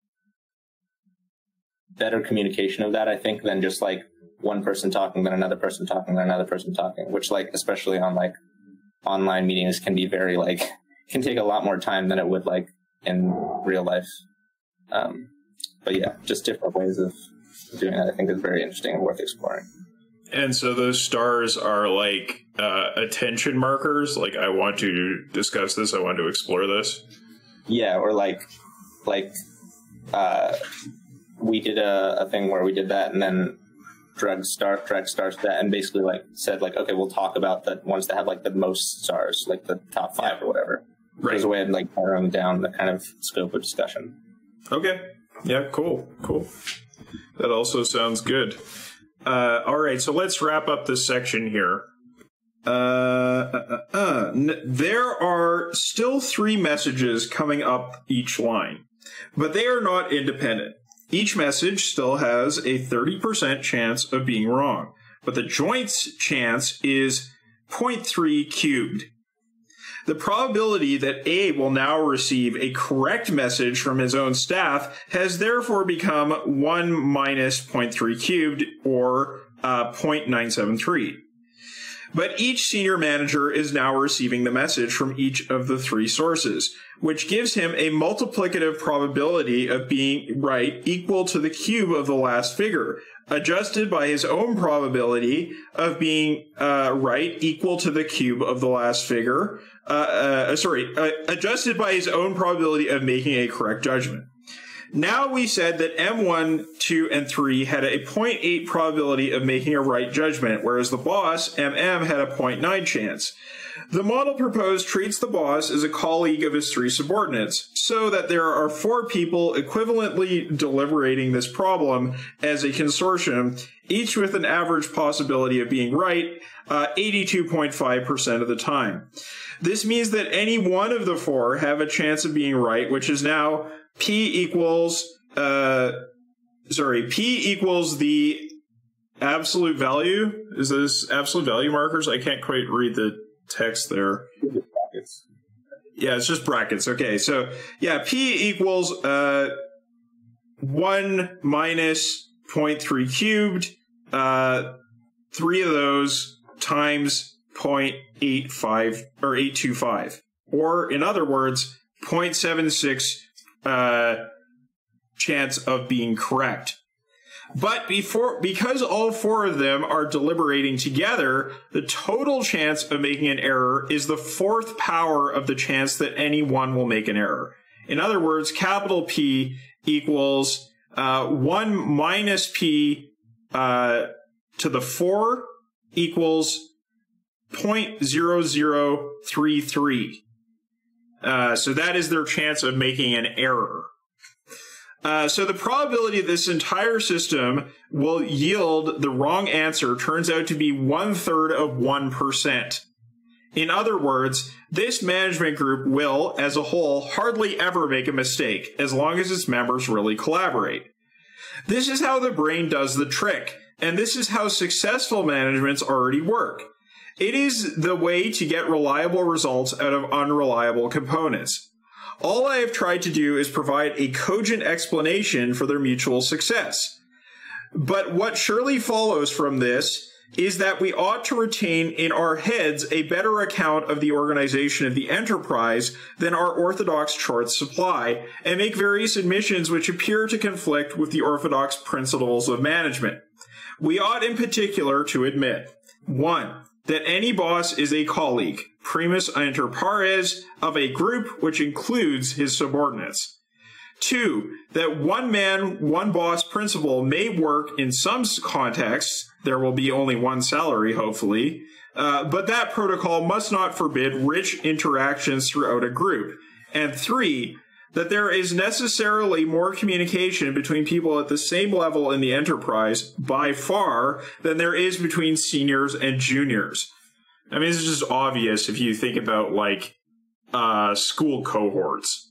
communication of that, I think, than just like one person talking, then another person talking, then another person talking, which like, especially on like online meetings can be very like, can take a lot more time than it would like in real life. But yeah, just different ways of doing that I think is very interesting and worth exploring. And so those stars are like attention markers, like I want to discuss this, I want to explore this. Yeah, or like we did a thing where we did that and then drag stars to that and basically like said like, okay, we'll talk about the ones that have like the most stars, like the top 5 or whatever. Right. There's a way of like narrowing down the kind of scope of discussion. Okay. Yeah, cool. That also sounds good. All right, so let's wrap up this section here. There are still 3 messages coming up each line, but they are not independent. Each message still has a 30% chance of being wrong, but the joint chance is 0.3 cubed. The probability that A will now receive a correct message from his own staff has therefore become 1 minus 0.3 cubed, or 0.973. But each senior manager is now receiving the message from each of the 3 sources, which gives him a multiplicative probability of being right equal to the cube of the last figure, adjusted by his own probability of being right equal to the cube of the last figure, adjusted by his own probability of making a correct judgment. Now we said that M1, 2, and 3 had a 0.8 probability of making a right judgment, whereas the boss, MM, had a 0.9 chance. The model proposed treats the boss as a colleague of his 3 subordinates, so that there are 4 people equivalently deliberating this problem as a consortium, each with an average possibility of being right 82.5% of the time. This means that any one of the 4 have a chance of being right, which is now P equals the absolute value. Is this absolute value markers? I can't quite read the text there. Brackets. Yeah, it's just brackets. Okay, so yeah, P equals 1 minus 0.3 cubed, 3 of those times 0.85 or 825, or in other words, 0.76 chance of being correct. But because all 4 of them are deliberating together, the total chance of making an error is the 4th power of the chance that any one will make an error. In other words, capital P equals 1 minus P to the 4 equals 0.0033. So that is their chance of making an error. So the probability this entire system will yield the wrong answer turns out to be 1/3 of 1%. In other words, this management group will, as a whole, hardly ever make a mistake, as long as its members really collaborate. This is how the brain does the trick, and this is how successful managements already work. It is the way to get reliable results out of unreliable components. All I have tried to do is provide a cogent explanation for their mutual success. But what surely follows from this is that we ought to retain in our heads a better account of the organization of the enterprise than our orthodox charts supply, and make various admissions which appear to conflict with the orthodox principles of management. We ought in particular to admit, 1, that any boss is a colleague, primus inter pares, of a group which includes his subordinates. 2, that one man, one boss principle may work in some contexts. There will be only one salary, hopefully, but that protocol must not forbid rich interactions throughout a group. And 3, that there is necessarily more communication between people at the same level in the enterprise by far than there is between seniors and juniors. I mean, this is just obvious if you think about, like, school cohorts,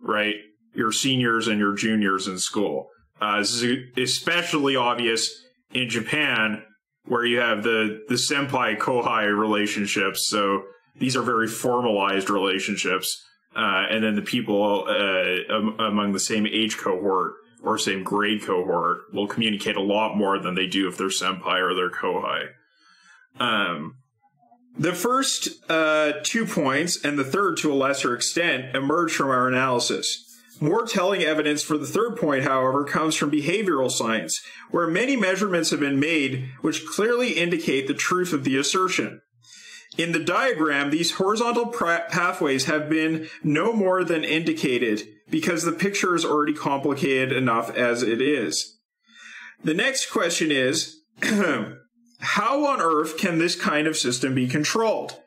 right? Your seniors and your juniors in school. This is especially obvious in Japan, where you have the senpai-kohai relationships. So these are very formalized relationships. And then the people among the same age cohort or same grade cohort will communicate a lot more than they do if they're senpai or they're kohai. The first 2 points, and the third to a lesser extent, emerge from our analysis. More telling evidence for the third point, however, comes from behavioral science, where many measurements have been made which clearly indicate the truth of the assertion. In the diagram, these horizontal pathways have been no more than indicated because the picture is already complicated enough as it is. The next question is, how on earth can this kind of system be controlled?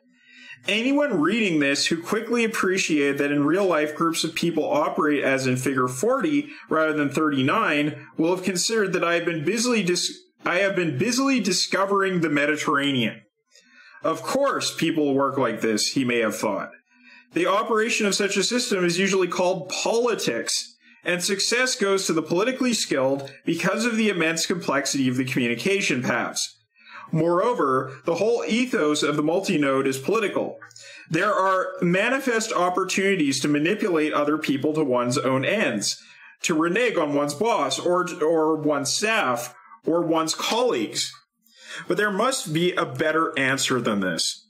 Anyone reading this who quickly appreciated that in real life groups of people operate as in figure 40 rather than 39 will have considered that I have been busily discovering the Mediterranean. Of course, people work like this, he may have thought. The operation of such a system is usually called politics, and success goes to the politically skilled because of the immense complexity of the communication paths. Moreover, the whole ethos of the multinode is political. There are manifest opportunities to manipulate other people to one's own ends, to renege on one's boss or one's staff or one's colleagues. But there must be a better answer than this.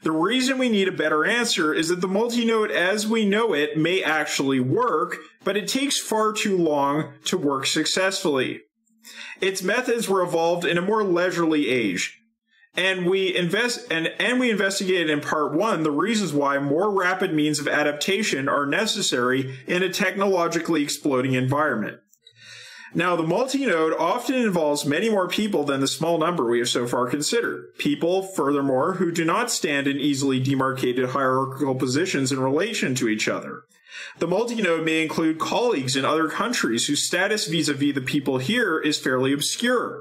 The reason we need a better answer is that the multinode as we know it may actually work, but it takes far too long to work successfully. Its methods were evolved in a more leisurely age, and we investigated in part 1 the reasons why more rapid means of adaptation are necessary in a technologically exploding environment. Now, the multinode often involves many more people than the small number we have so far considered. People, furthermore, who do not stand in easily demarcated hierarchical positions in relation to each other. The multinode may include colleagues in other countries whose status vis-a-vis the people here is fairly obscure,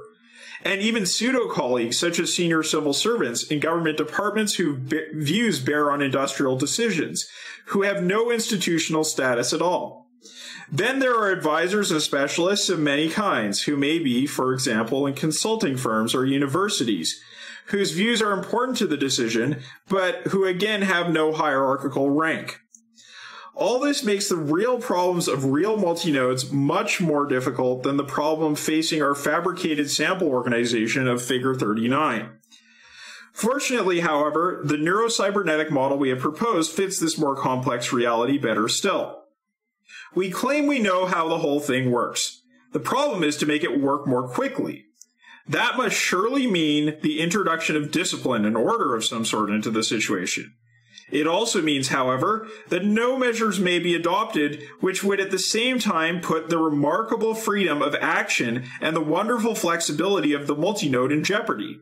and even pseudo-colleagues such as senior civil servants in government departments whose views bear on industrial decisions, who have no institutional status at all. Then there are advisors and specialists of many kinds, who may be, for example, in consulting firms or universities, whose views are important to the decision, but who again have no hierarchical rank. All this makes the real problems of real multinodes much more difficult than the problem facing our fabricated sample organization of figure 39. Fortunately, however, the neurocybernetic model we have proposed fits this more complex reality better still. We claim we know how the whole thing works. The problem is to make it work more quickly. That must surely mean the introduction of discipline and order of some sort into the situation. It also means, however, that no measures may be adopted which would at the same time put the remarkable freedom of action and the wonderful flexibility of the multinode in jeopardy.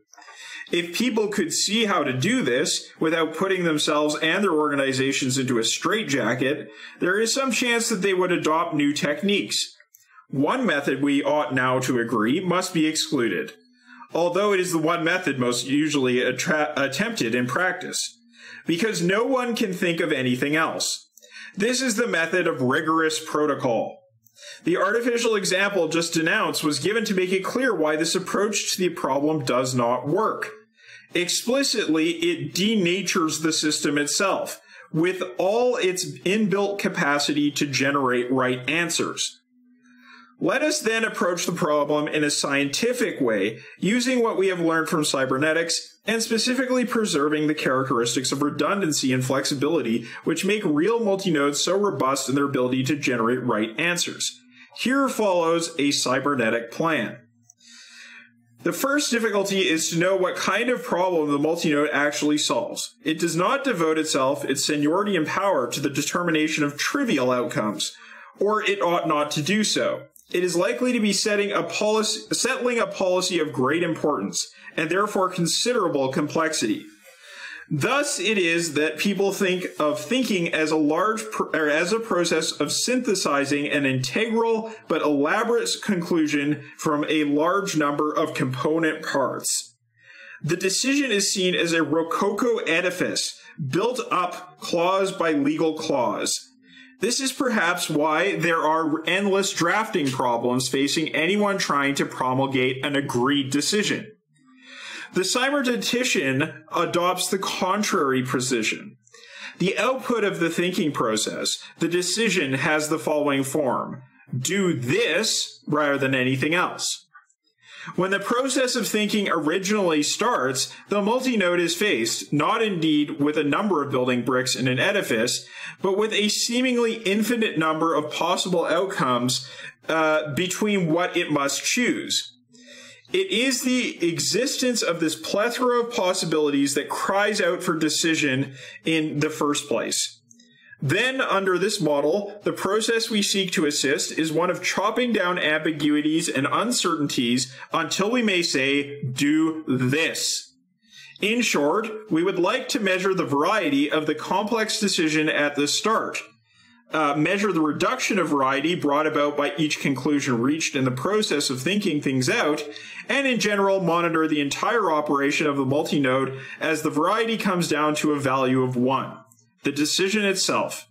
If people could see how to do this without putting themselves and their organizations into a straitjacket, there is some chance that they would adopt new techniques. One method, we ought now to agree, must be excluded, although it is the one method most usually attempted in practice, because no one can think of anything else. This is the method of rigorous protocol. The artificial example just denounced was given to make it clear why this approach to the problem does not work. Explicitly, it denatures the system itself, with all its inbuilt capacity to generate right answers. Let us then approach the problem in a scientific way, using what we have learned from cybernetics, and specifically preserving the characteristics of redundancy and flexibility which make real multinodes so robust in their ability to generate right answers. Here follows a cybernetic plan. The first difficulty is to know what kind of problem the multinode actually solves. It does not devote itself, its seniority and power, to the determination of trivial outcomes, or it ought not to do so. It is likely to be settling a policy of great importance, and therefore considerable complexity. Thus, it is that people think of thinking as a process of synthesizing an integral but elaborate conclusion from a large number of component parts. The decision is seen as a rococo edifice, built up clause by legal clause. This is perhaps why there are endless drafting problems facing anyone trying to promulgate an agreed decision. The symergetician adopts the contrary position. The output of the thinking process, the decision, has the following form: do this rather than anything else. When the process of thinking originally starts, the multinode is faced, not indeed with a number of building bricks in an edifice, but with a seemingly infinite number of possible outcomes between what it must choose. It is the existence of this plethora of possibilities that cries out for decision in the first place. Then, under this model, the process we seek to assist is one of chopping down ambiguities and uncertainties until we may say, do this. In short, we would like to measure the variety of the complex decision at the start, measure the reduction of variety brought about by each conclusion reached in the process of thinking things out, and in general monitor the entire operation of the multinode as the variety comes down to a value of 1, the decision itself.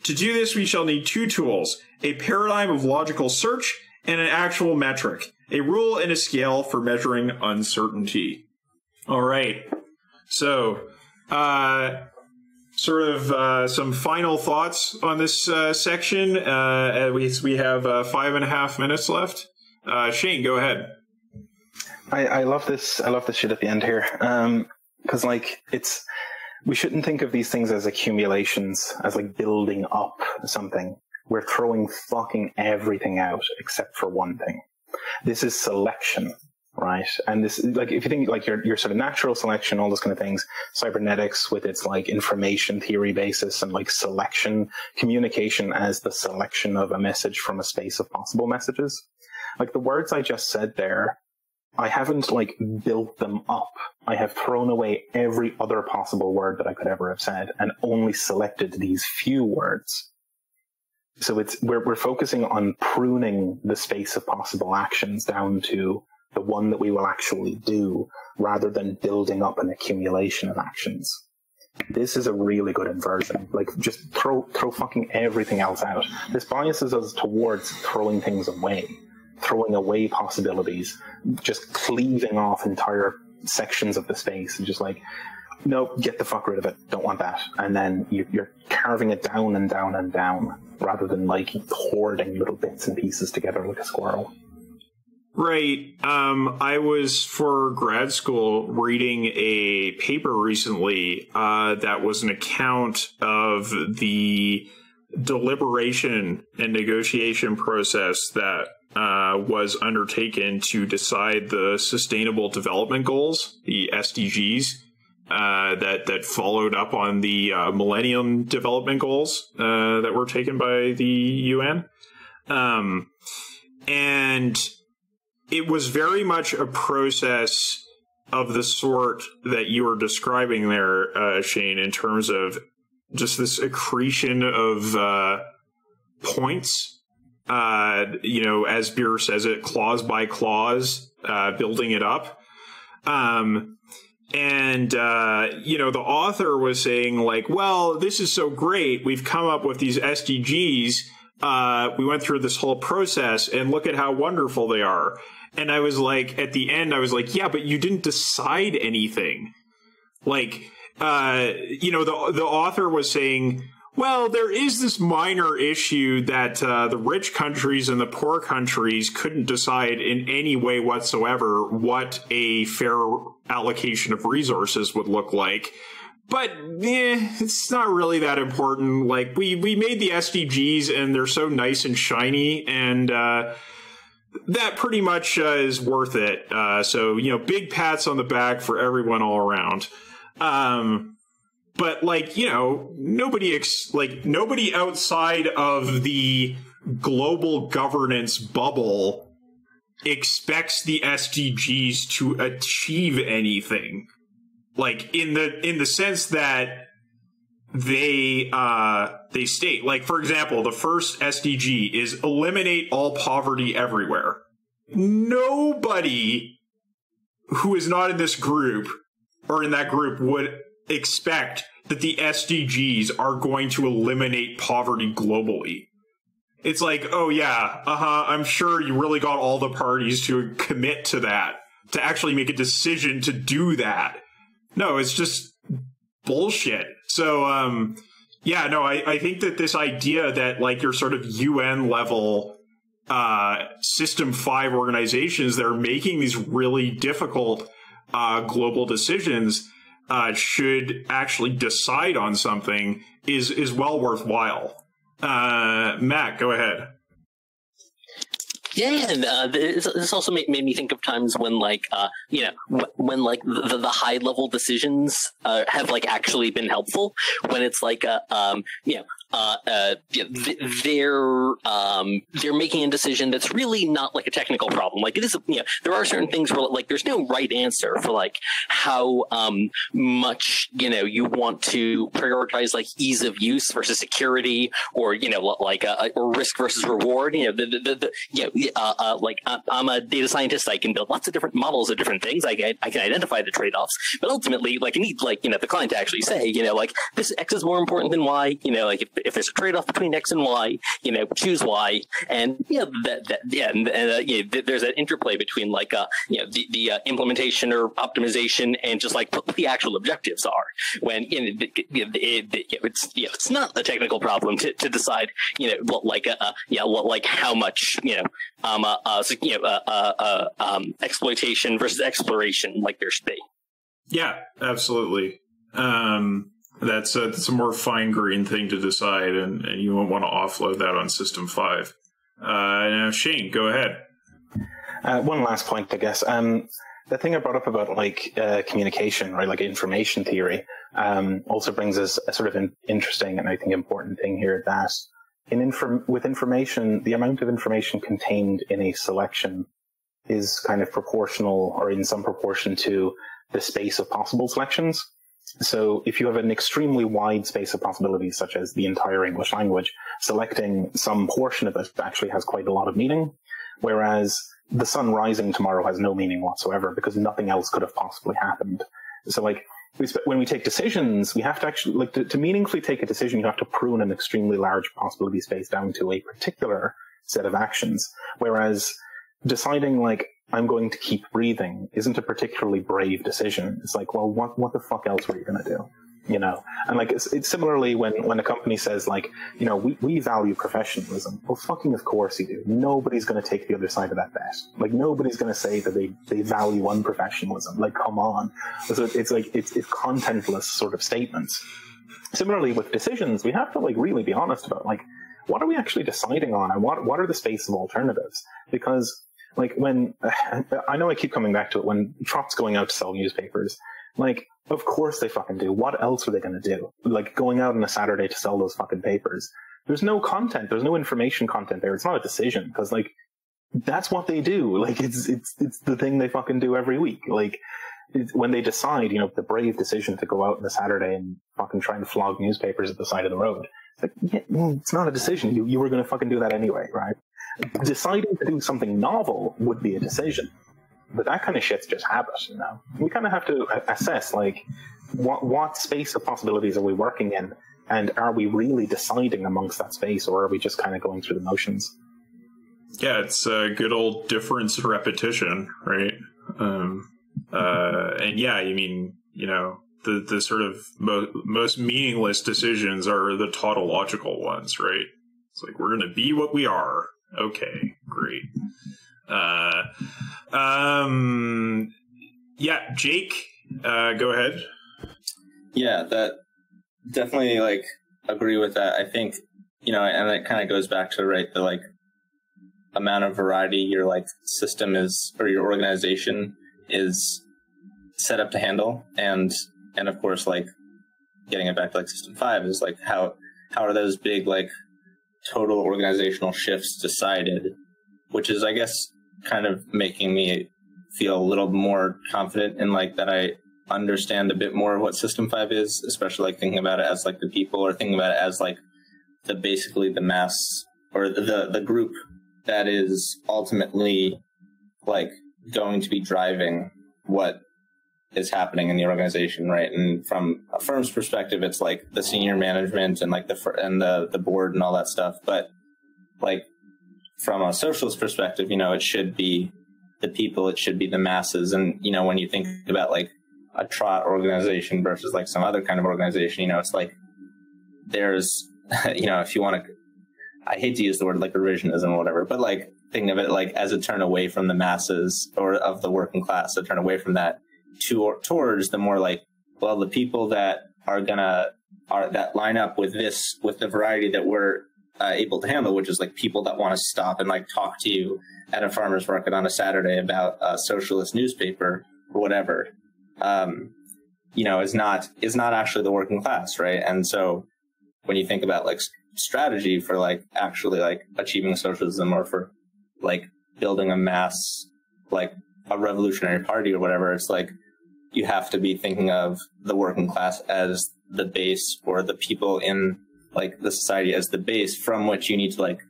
To do this, we shall need two tools: a paradigm of logical search and an actual metric, a rule and a scale for measuring uncertainty. All right. So, some final thoughts on this section. We have 5.5 minutes left. Shane, go ahead. I love this. I love this shit at the end here. Because we shouldn't think of these things as accumulations, as like building up something. We're throwing fucking everything out except for one thing. This is selection. Right. And this, like, if you think like your sort of natural selection, all those kind of things, cybernetics with its like information theory basis and like selection, communication as the selection of a message from a space of possible messages. Like the words I just said there, I haven't like built them up. I have thrown away every other possible word that I could ever have said and only selected these few words. So we're focusing on pruning the space of possible actions down to the one that we will actually do, rather than building up an accumulation of actions. This is a really good inversion. Like, just throw fucking everything else out. This biases us towards throwing things away, throwing away possibilities, just cleaving off entire sections of the space, and just like, no, get the fuck rid of it, don't want that. And then you're carving it down and down and down, rather than like hoarding little bits and pieces together like a squirrel. Right. I was, for grad school, reading a paper recently that was an account of the deliberation and negotiation process that was undertaken to decide the Sustainable Development Goals, the SDGs, that followed up on the Millennium Development Goals that were taken by the UN. And it was very much a process of the sort that you were describing there, Shane, in terms of just this accretion of points, as Beer says it, clause by clause, building it up. The author was saying, like, well, this is so great. We've come up with these SDGs. We went through this whole process, and look at how wonderful they are. And I was like, at the end, I was like, yeah, but you didn't decide anything. Like, the author was saying, well, there is this minor issue that the rich countries and the poor countries couldn't decide in any way whatsoever what a fair allocation of resources would look like. But it's not really that important. Like, we made the SDGs, and they're so nice and shiny, and that pretty much is worth it. So, big pats on the back for everyone all around. But nobody outside of the global governance bubble expects the SDGs to achieve anything. like in the sense that they state, like, for example, the first SDG is eliminate all poverty everywhere. Nobody who is not in this group or in that group would expect that the SDGs are going to eliminate poverty globally. It's like, oh yeah, I'm sure you really got all the parties to commit to that, to actually make a decision to do that. No, it's just bullshit. So, I think that this idea that, like, your sort of UN level System 5 organizations that are making these really difficult global decisions should actually decide on something is well worthwhile. Matt, go ahead. Yeah, and this also made me think of times when, like, when like the high level decisions have like actually been helpful. When it's like, they're making a decision that's really not like a technical problem. Like, it is, there are certain things where, like, there's no right answer for, like, how much you want to prioritize, like, ease of use versus security, or or risk versus reward. Like, I'm a data scientist. I can build lots of different models of different things. I can identify the trade-offs, but ultimately, like, I need, like, the client to actually say, like, this X is more important than Y. Like, if there's a trade-off between X and Y, choose Y. And there's that interplay between, like, the implementation or optimization and just, like, what the actual objectives are. When it's not a technical problem to decide, how much exploitation versus exploration, like, there should be. Yeah, absolutely. That's a more fine-grained thing to decide, and you won't want to offload that on System 5. Now, Shane, go ahead. One last point, I guess. The thing I brought up about, like, communication, right, like information theory, also brings us a sort of interesting and I think important thing here, that with information, the amount of information contained in a selection is kind of proportional, or in some proportion, to the space of possible selections. So if you have an extremely wide space of possibilities, such as the entire English language, selecting some portion of it actually has quite a lot of meaning, whereas the sun rising tomorrow has no meaning whatsoever because nothing else could have possibly happened. So, like, when we take decisions, we have to actually, like, to meaningfully take a decision, you have to prune an extremely large possibility space down to a particular set of actions. Whereas deciding, like, I'm going to keep breathing isn't a particularly brave decision. It's like, well, what the fuck else were you going to do? And, like, it's similarly when a company says, like, we value professionalism. Well, fucking of course you do. Nobody's going to take the other side of that bet. Like, nobody's going to say that they value unprofessionalism. Like, come on. So it's like, it's contentless sort of statements. Similarly with decisions, we have to, like, really be honest about, like, what are we actually deciding on, and what are the space of alternatives? Because, like, when I know I keep coming back to it, when Trop's going out to sell newspapers, like, of course they fucking do. What else are they going to do? Like, going out on a Saturday to sell those fucking papers. There's no content. There's no information content there. It's not a decision, because, like, that's what they do. Like, it's the thing they fucking do every week. Like, when they decide, the brave decision to go out on a Saturday and fucking try and flog newspapers at the side of the road. It's like, yeah, it's not a decision. You were going to fucking do that anyway, right? Deciding to do something novel would be a decision. But that kind of shit's just habit, We kind of have to assess, like, what space of possibilities are we working in, and are we really deciding amongst that space, or are we just kind of going through the motions? Yeah, it's a good old difference repetition, right? And yeah, I mean, the sort of most meaningless decisions are the tautological ones, right? It's like, we're going to be what we are. Okay, great. Yeah, Jake, go ahead. Yeah, that definitely, like, agree with that. I think, and it kind of goes back to, right, the, like, amount of variety your, like, system is, or your organization is set up to handle. And of course, like, getting it back to, like, System 5 is, like, how are those big, like, total organizational shifts decided, which is, I guess, kind of making me feel a little more confident in, like, that I understand a bit more of what System 5 is, especially like thinking about it as like the people, or thinking about it as like basically the mass, or the group that is ultimately like going to be driving what is happening in the organization, right? And from a firm's perspective, it's like the senior management and like the board and all that stuff. But like from a socialist perspective, it should be the people, it should be the masses. And when you think about like a trot organization versus like some other kind of organization, it's like there's if you want to, I hate to use the word like revisionism or whatever, but like think of it like as a turn away from the masses or of the working class, a turn away from that towards the more like, well, the people that that line up with the variety that we're able to handle, which is like people that want to stop and like talk to you at a farmer's market on a Saturday about a socialist newspaper or whatever, is not actually the working class, right? And so when you think about like strategy for like actually like achieving socialism, or for like building a mass, like a revolutionary party or whatever, it's like you have to be thinking of the working class as the base, or the people in like the society as the base from which you need to like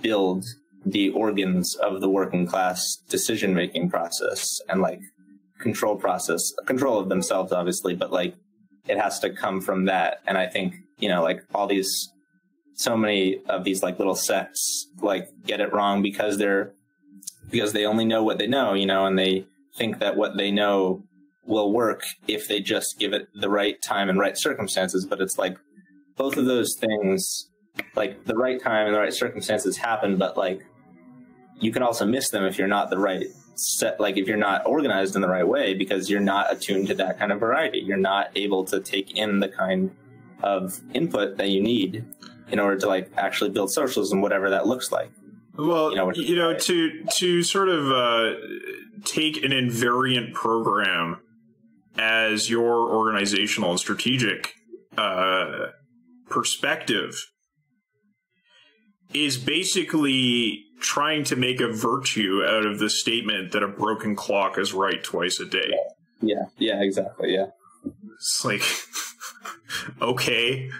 build the organs of the working class decision-making process and like control of themselves, obviously, but like it has to come from that. And I think, like so many of these like little sects like get it wrong because they only know what they know, and they think that what they know will work if they just give it the right time and right circumstances. But it's like both of those things, like the right time and the right circumstances happen, but like you can also miss them if you're not the right set, like if you're not organized in the right way, because you're not attuned to that kind of variety. You're not able to take in the kind of input that you need in order to like actually build socialism, whatever that looks like. Well, to sort of take an invariant program as your organizational and strategic perspective is basically trying to make a virtue out of the statement that a broken clock is right twice a day. Yeah, exactly, yeah. It's like, okay.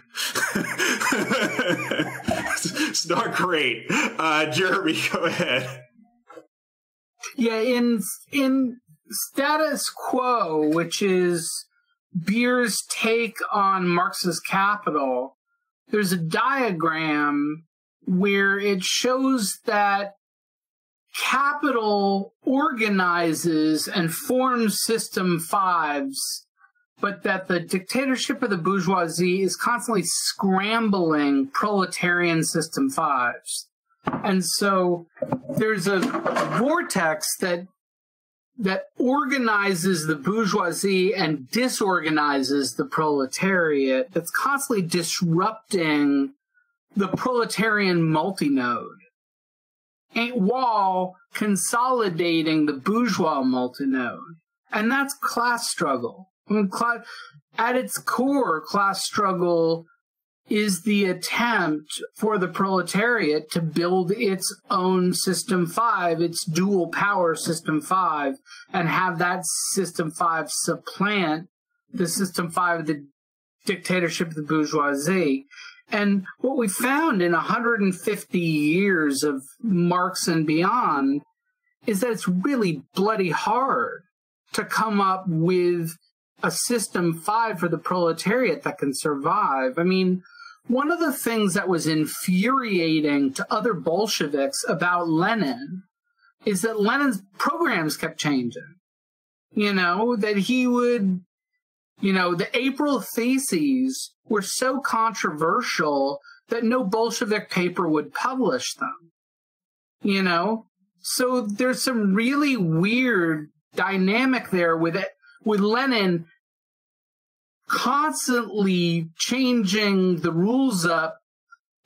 It's not great. Jeremy, go ahead. Yeah, in Status Quo, which is Beer's take on Marxist Capital, there's a diagram where it shows that capital organizes and forms System 5s, but that the dictatorship of the bourgeoisie is constantly scrambling proletarian System 5s. And so there's a vortex that organizes the bourgeoisie and disorganizes the proletariat, that's constantly disrupting the proletarian multinode, while consolidating the bourgeois multinode. And that's class struggle. I mean, at its core, class struggle is the attempt for the proletariat to build its own System 5, its dual power System 5, and have that System 5 supplant the System 5 of the dictatorship of the bourgeoisie. And what we found in 150 years of Marx and beyond is that it's really bloody hard to come up with a System 5 for the proletariat that can survive. I mean, one of the things that was infuriating to other Bolsheviks about Lenin is that Lenin's programs kept changing. That he would, the April theses were so controversial that no Bolshevik paper would publish them. So there's some really weird dynamic there with Lenin constantly changing the rules up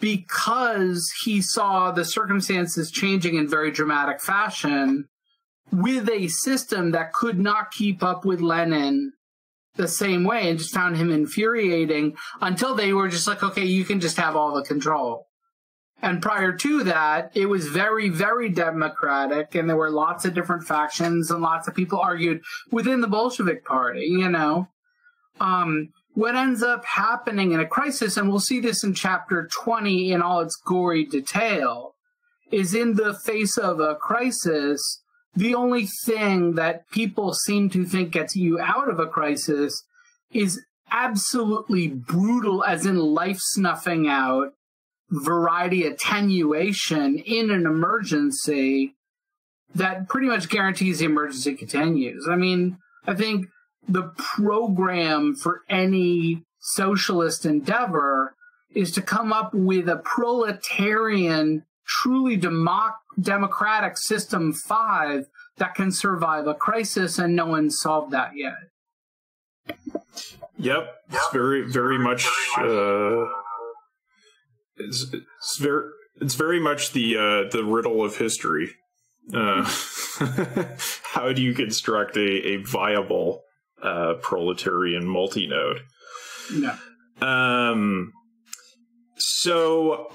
because he saw the circumstances changing in very dramatic fashion, with a system that could not keep up with Lenin the same way, and just found him infuriating until they were just like, okay, you can just have all the control. And prior to that, it was very, very democratic, and there were lots of different factions, and lots of people argued within the Bolshevik Party, you know. What ends up happening in a crisis, and we'll see this in chapter 20 in all its gory detail, is in the face of a crisis, the only thing that people seem to think gets you out of a crisis is absolutely brutal, as in life snuffing out, variety attenuation in an emergency that pretty much guarantees the emergency continues. I mean, I think the program for any socialist endeavor is to come up with a proletarian, truly democratic System 5 that can survive a crisis, and no one's solved that yet. Yep, it's very much. It's very much the riddle of history. How do you construct a viable proletarian multinode? No. So,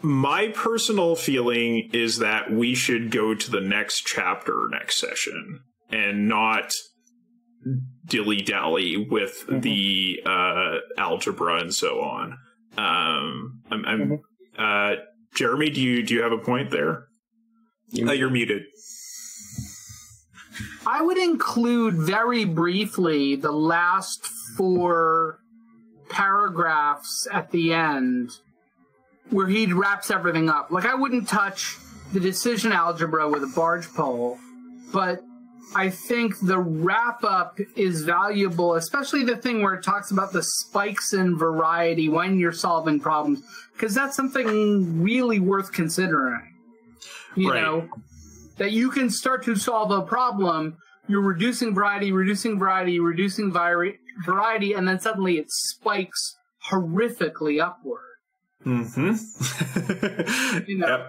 my personal feeling is that we should go to the next chapter next session and not dilly-dally with the algebra and so on. Jeremy, do you have a point there? You're muted. I would include very briefly the last 4 paragraphs at the end where he wraps everything up. Like, I wouldn't touch the decision algebra with a barge pole, but I think the wrap-up is valuable, especially the thing where it talks about the spikes in variety when you're solving problems, because that's something really worth considering. You know, that you can start to solve a problem, you're reducing variety, and then suddenly it spikes horrifically upward. Mm-hmm. You know,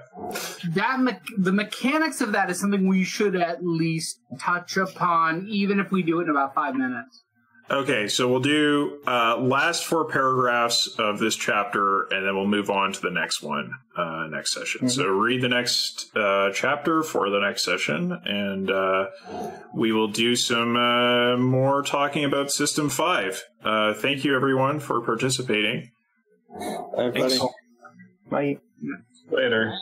the mechanics of that is something we should at least touch upon, even if we do it in about 5 minutes. Okay, so we'll do last 4 paragraphs of this chapter, and then we'll move on to the next one next session. So read the next chapter for the next session, and we will do some more talking about System 5. Thank you, everyone, for participating. Everybody. Bye. Later.